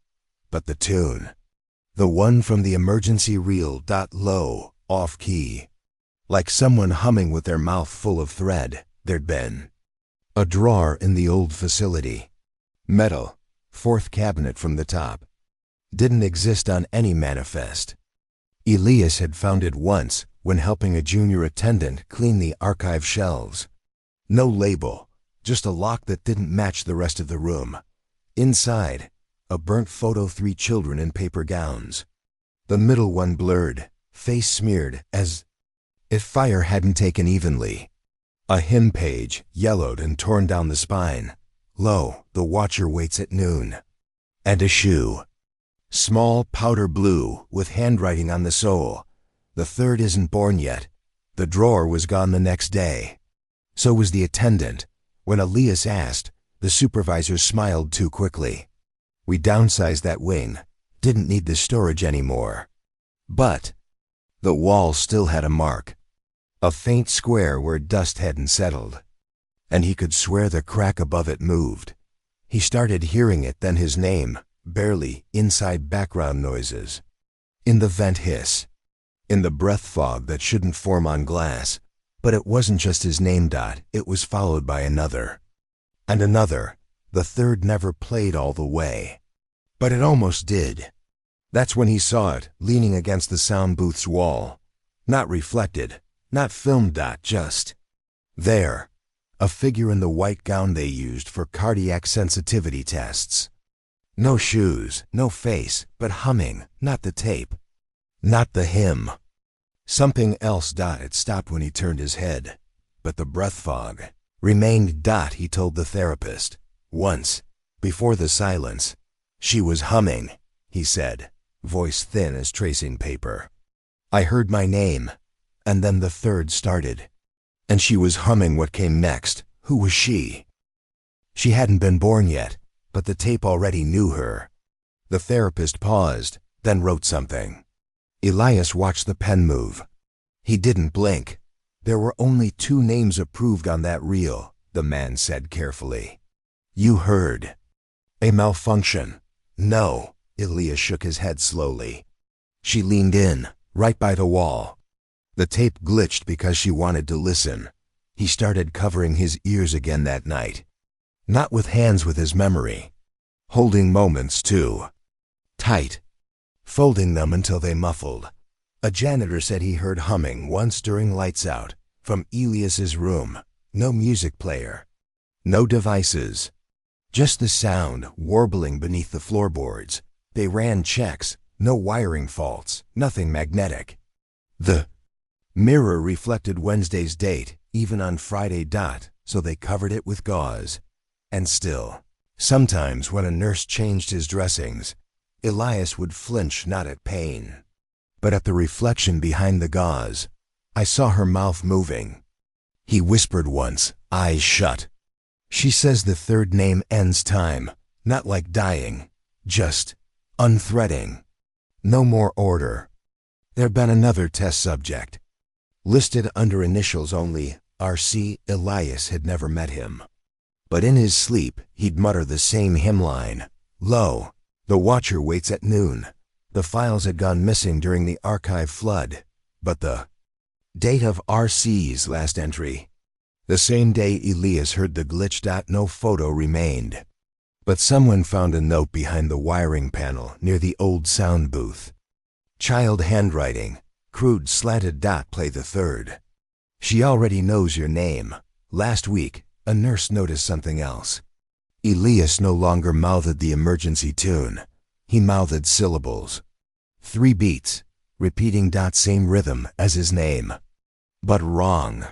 S1: but the tune. The one from the emergency reel. Low, off-key. Like someone humming with their mouth full of thread. There'd been a drawer in the old facility. Metal, fourth cabinet from the top. Didn't exist on any manifest. Elias had found it once when helping a junior attendant clean the archive shelves. No label, just a lock that didn't match the rest of the room. Inside, a burnt photo, 3 children in paper gowns. The middle one blurred, face smeared, as if fire hadn't taken evenly. A hymn page, yellowed and torn down the spine. Lo, the watcher waits at noon. And a shoe. Small powder blue, with handwriting on the sole. The third isn't born yet. The drawer was gone the next day. So was the attendant. When Elias asked, the supervisor smiled too quickly. We downsized that wing. Didn't need the storage anymore. But the wall still had a mark. A faint square where dust hadn't settled. And he could swear the crack above it moved. He started hearing it, then his name, barely, inside background noises. In the vent hiss. In the breath fog that shouldn't form on glass. But it wasn't just his name. It was followed by another. And another. The third never played all the way. But it almost did. That's when he saw it, leaning against the sound booth's wall. Not reflected. Not filmed. Just there. A figure in the white gown they used for cardiac sensitivity tests. No shoes, no face, but humming, not the tape. Not the hymn. Something else. It stopped when he turned his head. But the breath fog remained. He told the therapist. Once, before the silence. She was humming, he said, voice thin as tracing paper. I heard my name. And then the third started. And she was humming what came next. Who was she? She hadn't been born yet, but the tape already knew her. The therapist paused, then wrote something. Elias watched the pen move. He didn't blink. There were only 2 names approved on that reel, the man said carefully. You heard. A malfunction. No, Elias shook his head slowly. She leaned in, right by the wall. The tape glitched because she wanted to listen. He started covering his ears again that night. Not with hands, with his memory. Holding moments, too. Tight. Folding them until they muffled. A janitor said he heard humming once during lights out, from Elias's room. No music player. No devices. Just the sound warbling beneath the floorboards. They ran checks. No wiring faults. Nothing magnetic. The mirror reflected Wednesday's date, even on Friday. So they covered it with gauze. And still, sometimes when a nurse changed his dressings, Elias would flinch, not at pain, but at the reflection behind the gauze. I saw her mouth moving. He whispered once, eyes shut. She says the 3rd name ends time, not like dying, just unthreading. No more order. There'd been another test subject. Listed under initials only, R.C. Elias had never met him. But in his sleep, he'd mutter the same hymn line. Lo, the watcher waits at noon. The files had gone missing during the archive flood. But the date of R.C.'s last entry. The same day Elias heard the glitch. No photo remained. But someone found a note behind the wiring panel near the old sound booth. Child handwriting. Crude slanted. Play the 3rd. She already knows your name. Last week, a nurse noticed something else. Elias no longer mouthed the emergency tune. He mouthed syllables. 3 beats, repeating. Same rhythm as his name. But wrong.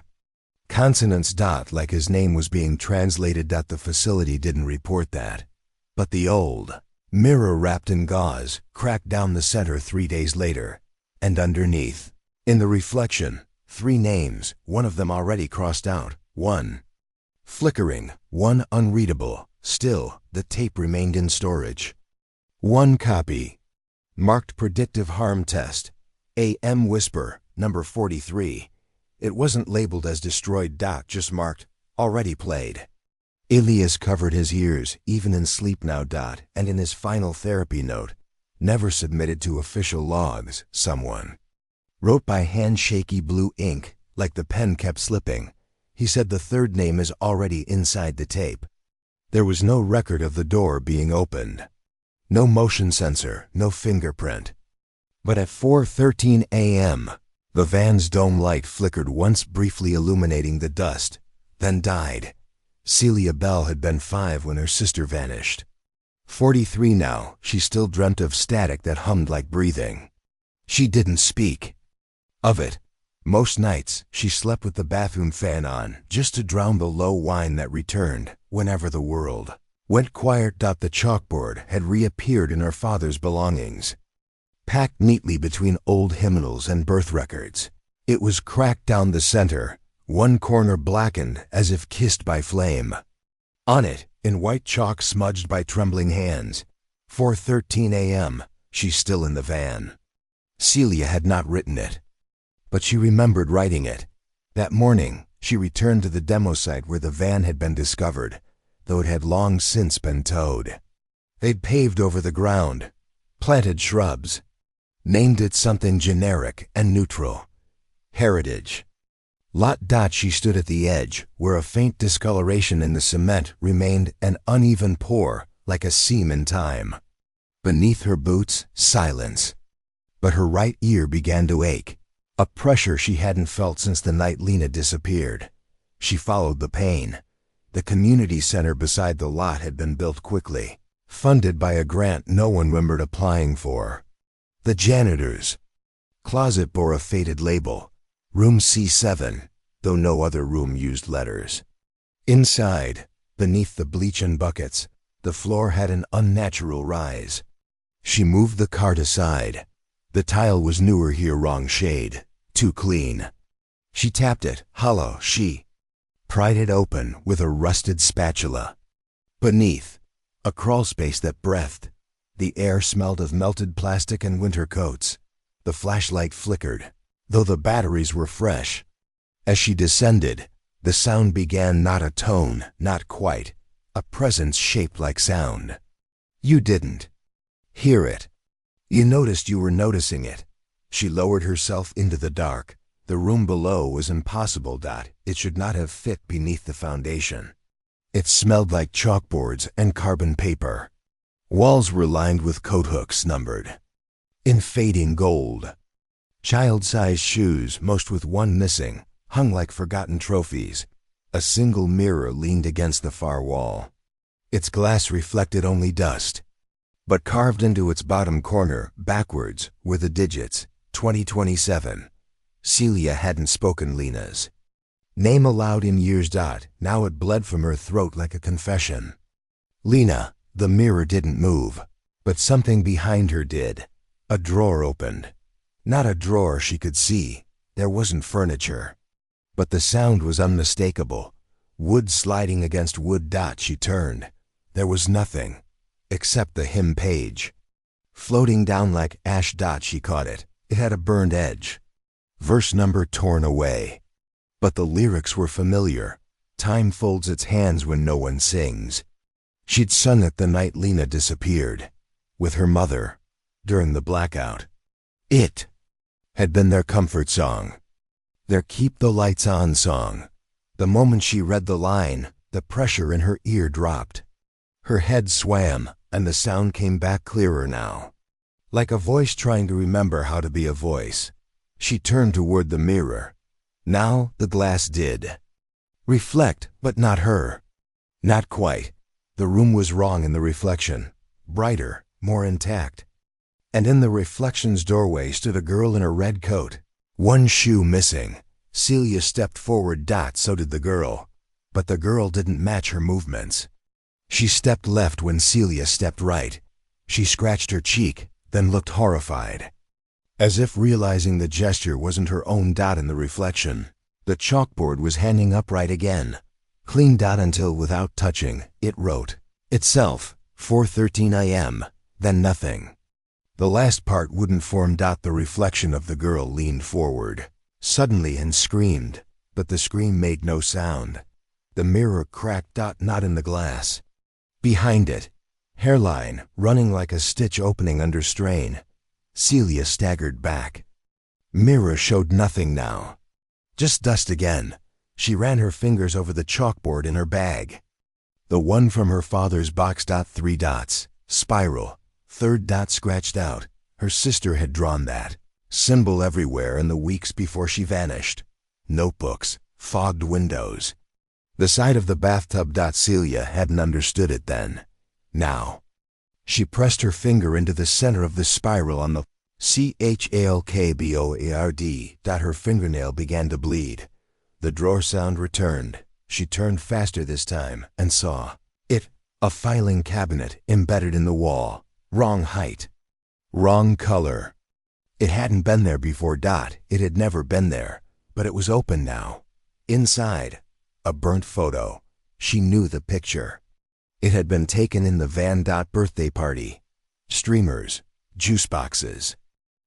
S1: Consonants. Like his name was being translated. The facility didn't report that. But the old mirror wrapped in gauze cracked down the center 3 days later. And underneath, in the reflection, 3 names, one of them already crossed out. 1 flickering, 1 unreadable. Still, the tape remained in storage. 1 copy. Marked predictive harm test. AM whisper, number 43. It wasn't labeled as destroyed. Just marked, already played. Elias covered his ears, even in sleep now. And in his final therapy note, never submitted to official logs, someone wrote by hand, shaky blue ink, like the pen kept slipping. He said the 3rd name is already inside the tape. There was no record of the door being opened. No motion sensor, no fingerprint. But at 4:13 a.m., the van's dome light flickered once, briefly illuminating the dust, then died. Celia Bell had been 5 when her sister vanished. 43 now, she still dreamt of static that hummed like breathing. She didn't speak of it. Most nights, she slept with the bathroom fan on, just to drown the low whine that returned whenever the world went quiet. The chalkboard had reappeared in her father's belongings, packed neatly between old hymnals and birth records. It was cracked down the center, one corner blackened as if kissed by flame. On it, in white chalk smudged by trembling hands, 4:13 a.m., she's still in the van. Celia had not written it, but she remembered writing it. That morning, she returned to the demo site where the van had been discovered, though it had long since been towed. They'd paved over the ground, planted shrubs, named it something generic and neutral. Heritage. Lot. She stood at the edge, where a faint discoloration in the cement remained an uneven pour, like a seam in time. Beneath her boots, silence. But her right ear began to ache, a pressure she hadn't felt since the night Lena disappeared. She followed the pain. The community center beside the lot had been built quickly, funded by a grant no one remembered applying for. The janitor's closet bore a faded label, Room C7, though no other room used letters. Inside, beneath the bleach and buckets, the floor had an unnatural rise. She moved the cart aside. The tile was newer here, wrong shade, too clean. She tapped it, hollow. She pried it open with a rusted spatula. Beneath, a crawl space that breathed. The air smelled of melted plastic and winter coats. The flashlight flickered, though the batteries were fresh. As she descended, the sound began, not a tone, not quite, a presence shaped like sound. You didn't hear it. You noticed you were noticing it. She lowered herself into the dark. The room below was impossible. It should not have fit beneath the foundation. It smelled like chalkboards and carbon paper. Walls were lined with coat hooks numbered in fading gold. Child-sized shoes, most with one missing, hung like forgotten trophies. A single mirror leaned against the far wall. Its glass reflected only dust. But carved into its bottom corner, backwards, were the digits, 2027. Celia hadn't spoken Lena's name aloud in years. Now it bled from her throat like a confession. Lena. The mirror didn't move, but something behind her did. A drawer opened. Not a drawer she could see. There wasn't furniture. But the sound was unmistakable. Wood sliding against wood. She turned. There was nothing, except the hymn page. Floating down like ash. She caught it. It had a burned edge. Verse number torn away. But the lyrics were familiar. Time folds its hands when no one sings. She'd sung it the night Lena disappeared, with her mother, during the blackout. It had been their comfort song, their keep the lights on song. The moment she read the line, the pressure in her ear dropped. Her head swam, and the sound came back clearer now. Like a voice trying to remember how to be a voice. She turned toward the mirror. Now the glass did reflect, but not her. Not quite. The room was wrong in the reflection. Brighter, more intact. And in the reflection's doorway stood a girl in a red coat. One shoe missing. Celia stepped forward. So did the girl. But the girl didn't match her movements. She stepped left when Celia stepped right. She scratched her cheek, then looked horrified. As if realizing the gesture wasn't her own. In the reflection, the chalkboard was hanging upright again. Clean. Until without touching, it wrote itself, 4:13 a.m., then nothing. The last part wouldn't form. The reflection of the girl leaned forward, suddenly, and screamed, but the scream made no sound. The mirror cracked. Not in the glass. Behind it, hairline running like a stitch opening under strain. Celia staggered back. Mirror showed nothing now. Just dust again. She ran her fingers over the chalkboard in her bag. The one from her father's box. 3 dots. Spiral. Third dot scratched out. Her sister had drawn that symbol everywhere in the weeks before she vanished. Notebooks. Fogged windows. The side of the bathtub. Celia hadn't understood it then. Now. She pressed her finger into the center of the spiral on the chalkboard. Her fingernail began to bleed. The drawer sound returned. She turned faster this time and saw it, a filing cabinet embedded in the wall. Wrong height. Wrong color. It hadn't been there before. It had never been there, but it was open now. Inside, a burnt photo. She knew the picture. It had been taken in the van. Birthday party. Streamers. Juice boxes.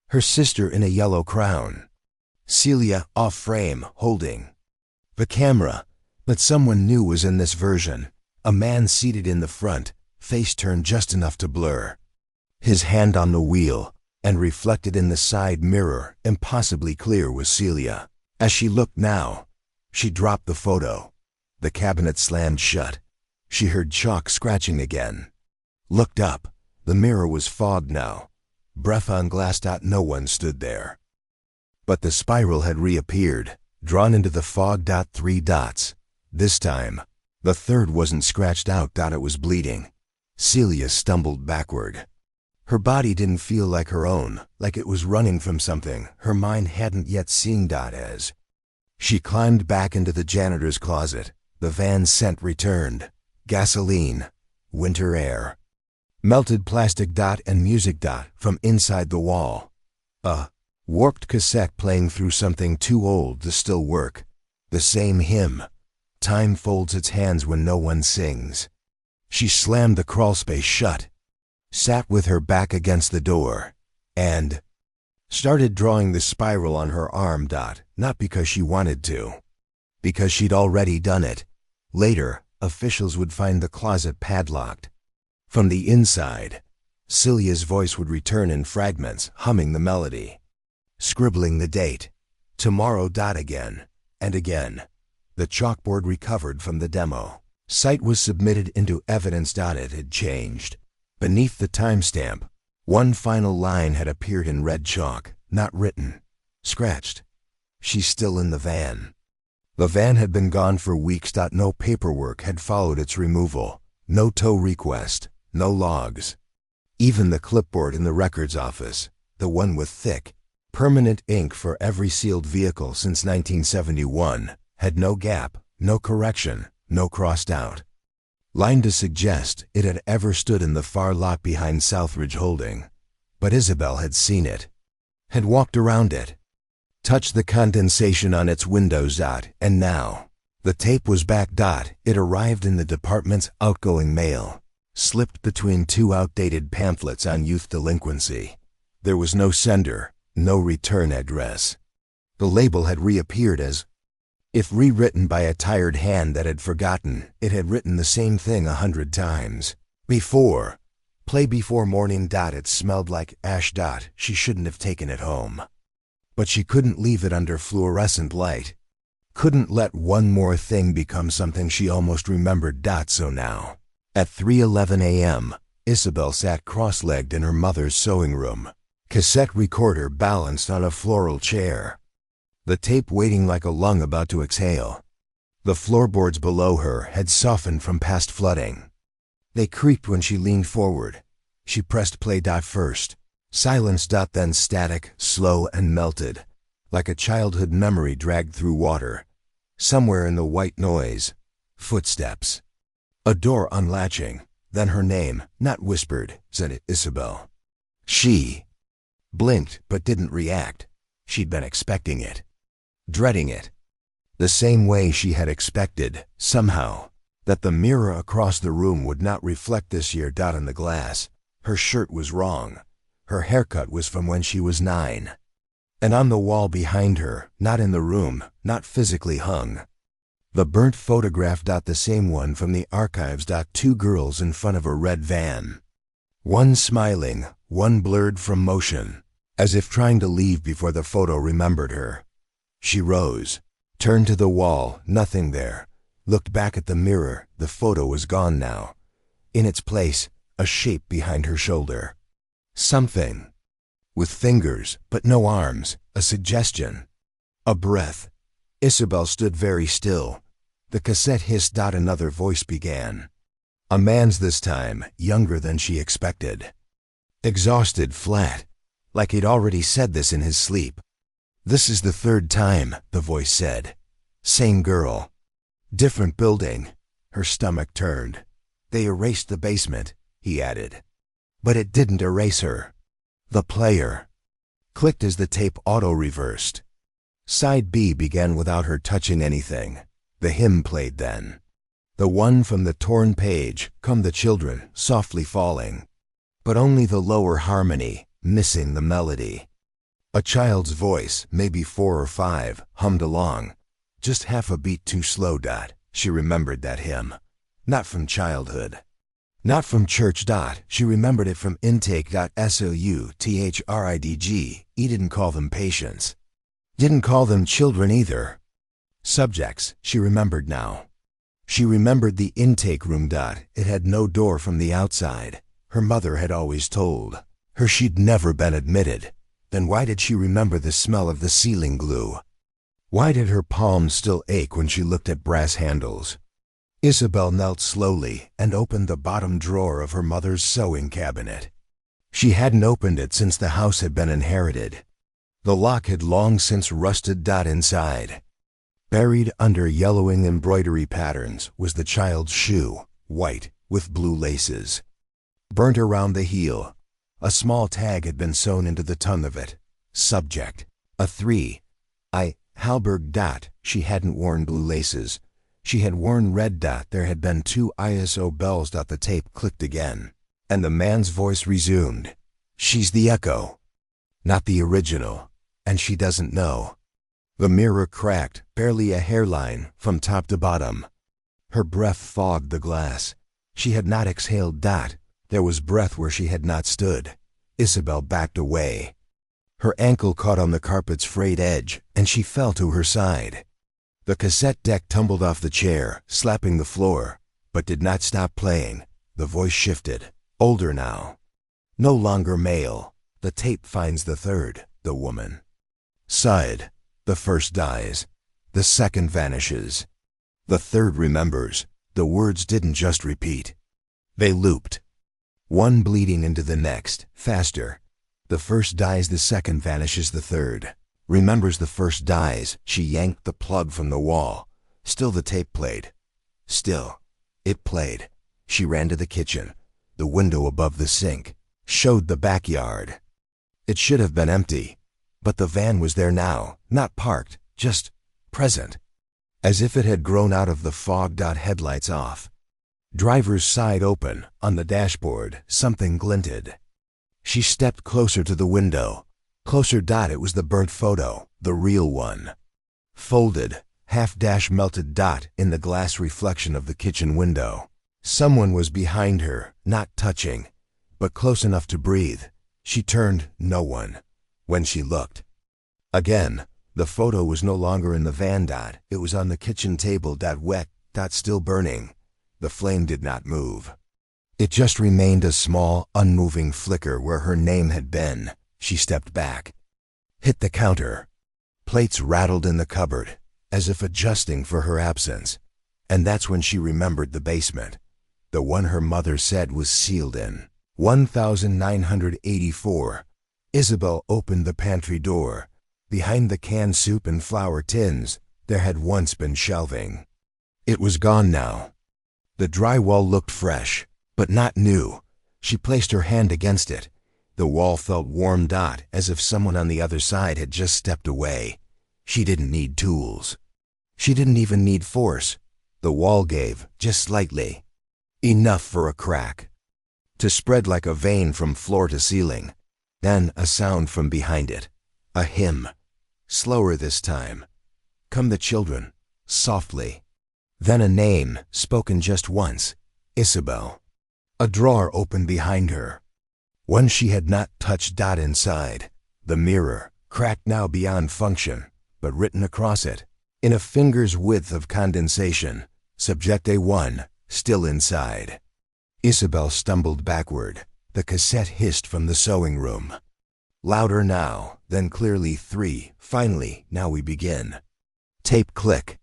S1: Her sister in a yellow crown. Celia off frame, holding the camera. But someone new was in this version. A man seated in the front, face turned just enough to blur. His hand on the wheel, and reflected in the side mirror, impossibly clear, was Celia. As she looked now, she dropped the photo. The cabinet slammed shut. She heard chalk scratching again. Looked up. The mirror was fogged now. Breath on glass. No one stood there. But the spiral had reappeared, drawn into the fog. 3 dots. This time, the third wasn't scratched out. It was bleeding. Celia stumbled backward. Her body didn't feel like her own, like it was running from something her mind hadn't yet seen. As she climbed back into the janitor's closet, the van scent returned. Gasoline, winter air, melted plastic. And music. From inside the wall. A warped cassette playing through something too old to still work. The same hymn. Time folds its hands when no one sings. She slammed the crawlspace shut, sat with her back against the door, and started drawing the spiral on her arm. Not because she wanted to, because she'd already done it. Later, officials would find the closet padlocked. From the inside, Celia's voice would return in fragments, humming the melody, scribbling the date. Tomorrow. Again and again. The chalkboard recovered from the demo. Site was submitted into evidence. It had changed. Beneath the timestamp, one final line had appeared in red chalk, not written, scratched. She's still in the van. The van had been gone for weeks. No paperwork had followed its removal. No tow request, no logs. Even the clipboard in the records office, the one with thick, permanent ink for every sealed vehicle since 1971, had no gap, no correction, no crossed out line to suggest it had ever stood in the far lot behind Southridge Holding. But Isabel had seen it, had walked around it, touched the condensation on its windows. And now, the tape was back. It arrived in the department's outgoing mail, slipped between two outdated pamphlets on youth delinquency. There was no sender, no return address. The label had reappeared as if rewritten by a tired hand that had forgotten. It had written the same thing 100 times. Before. Play before morning. It smelled like ash. She shouldn't have taken it home. But she couldn't leave it under fluorescent light. Couldn't let one more thing become something she almost remembered. So now, at 3:11 a.m., Isabel sat cross-legged in her mother's sewing room, cassette recorder balanced on a floral chair, the tape waiting like a lung about to exhale. The floorboards below her had softened from past flooding. They creaked when she leaned forward. She pressed play. First, silence. Then static, slow and melted, like a childhood memory dragged through water. Somewhere in the white noise, footsteps. A door unlatching, then her name, not whispered, said it, Isabel. She blinked but didn't react. She'd been expecting it, dreading it, the same way she had expected, somehow, that the mirror across the room would not reflect this year. On the glass, her shirt was wrong. Her haircut was from when she was 9. And on the wall behind her, not in the room, not physically hung, the burnt photograph. The same one from the archives. Two girls in front of a red van. One smiling, one blurred from motion, as if trying to leave before the photo remembered her. She rose, turned to the wall, nothing there, looked back at the mirror. The photo was gone now. In its place, a shape behind her shoulder. Something. With fingers, but no arms, a suggestion. A breath. Isabel stood very still. The cassette hissed. Another voice began. A man's this time, younger than she expected. Exhausted, flat, like he'd already said this in his sleep. This is the 3rd time, the voice said. Same girl. Different building. Her stomach turned. They erased the basement, he added. But it didn't erase her. The player clicked as the tape auto-reversed. Side B began without her touching anything. The hymn played then. The one from the torn page, Come the Children, softly falling. But only the lower harmony, missing the melody. A child's voice, maybe 4 or 5, hummed along. Just half a beat too slow. She remembered that hymn. Not from childhood. Not from church. She remembered it from intake. Southdg. He didn't call them patients. Didn't call them children either. Subjects, she remembered now. She remembered the intake room. It had no door from the outside. Her mother had always told her she'd never been admitted. Then why did she remember the smell of the ceiling glue? Why did her palms still ache when she looked at brass handles? Isabel knelt slowly and opened the bottom drawer of her mother's sewing cabinet. She hadn't opened it since the house had been inherited. The lock had long since rusted. Inside, buried under yellowing embroidery patterns, was the child's shoe, white, with blue laces. Burnt around the heel, a small tag had been sewn into the tongue of it. Subject, a 3. Halberg. She hadn't worn blue laces. She had worn red. There had been 2 ISO bells. The tape clicked again, and the man's voice resumed. She's the echo, not the original, and she doesn't know. The mirror cracked, barely a hairline, from top to bottom. Her breath fogged the glass. She had not exhaled. There was breath where she had not stood. Isabel backed away. Her ankle caught on the carpet's frayed edge, and she fell to her side. The cassette deck tumbled off the chair, slapping the floor, but did not stop playing. The voice shifted. Older now. No longer male. The tape finds the third, the woman. Sighed. The first dies. The second vanishes. The third remembers. The words didn't just repeat. They looped. One bleeding into the next, faster. The first dies, the second vanishes, the third. Remembers the first dies. She yanked the plug from the wall. Still the tape played. Still. It played. She ran to the kitchen. The window above the sink showed the backyard. It should have been empty, but the van was there now, not parked, just present, as if it had grown out of the fog. Headlights off. Driver's side open. On the dashboard, something glinted. She stepped closer to the window. Closer. It was the burnt photo, the real one. Folded, half-melted. In the glass reflection of the kitchen window. Someone was behind her, not touching, but close enough to breathe. She turned. No one. When she looked again, the photo was no longer in the van. It was on the kitchen table. Wet. Still burning. The flame did not move. It just remained a small, unmoving flicker where her name had been. She stepped back. Hit the counter. Plates rattled in the cupboard, as if adjusting for her absence. And that's when she remembered the basement. The one her mother said was sealed in. 1984. Isabel opened the pantry door. Behind the canned soup and flour tins, there had once been shelving. It was gone now. The drywall looked fresh, but not new. She placed her hand against it. The wall felt warm. As if someone on the other side had just stepped away. She didn't need tools. She didn't even need force. The wall gave, just slightly. Enough for a crack to spread like a vein from floor to ceiling. Then a sound from behind it. A hymn. Slower this time. Come the children. Softly. Then a name, spoken just once. Isabel. A drawer opened behind her. One she had not touched. Inside. The mirror, cracked now beyond function, but written across it, in a finger's width of condensation, Subject A1, still inside. Isabel stumbled backward. The cassette hissed from the sewing room. Louder now, then clearly 3. Finally, now we begin. Tape click.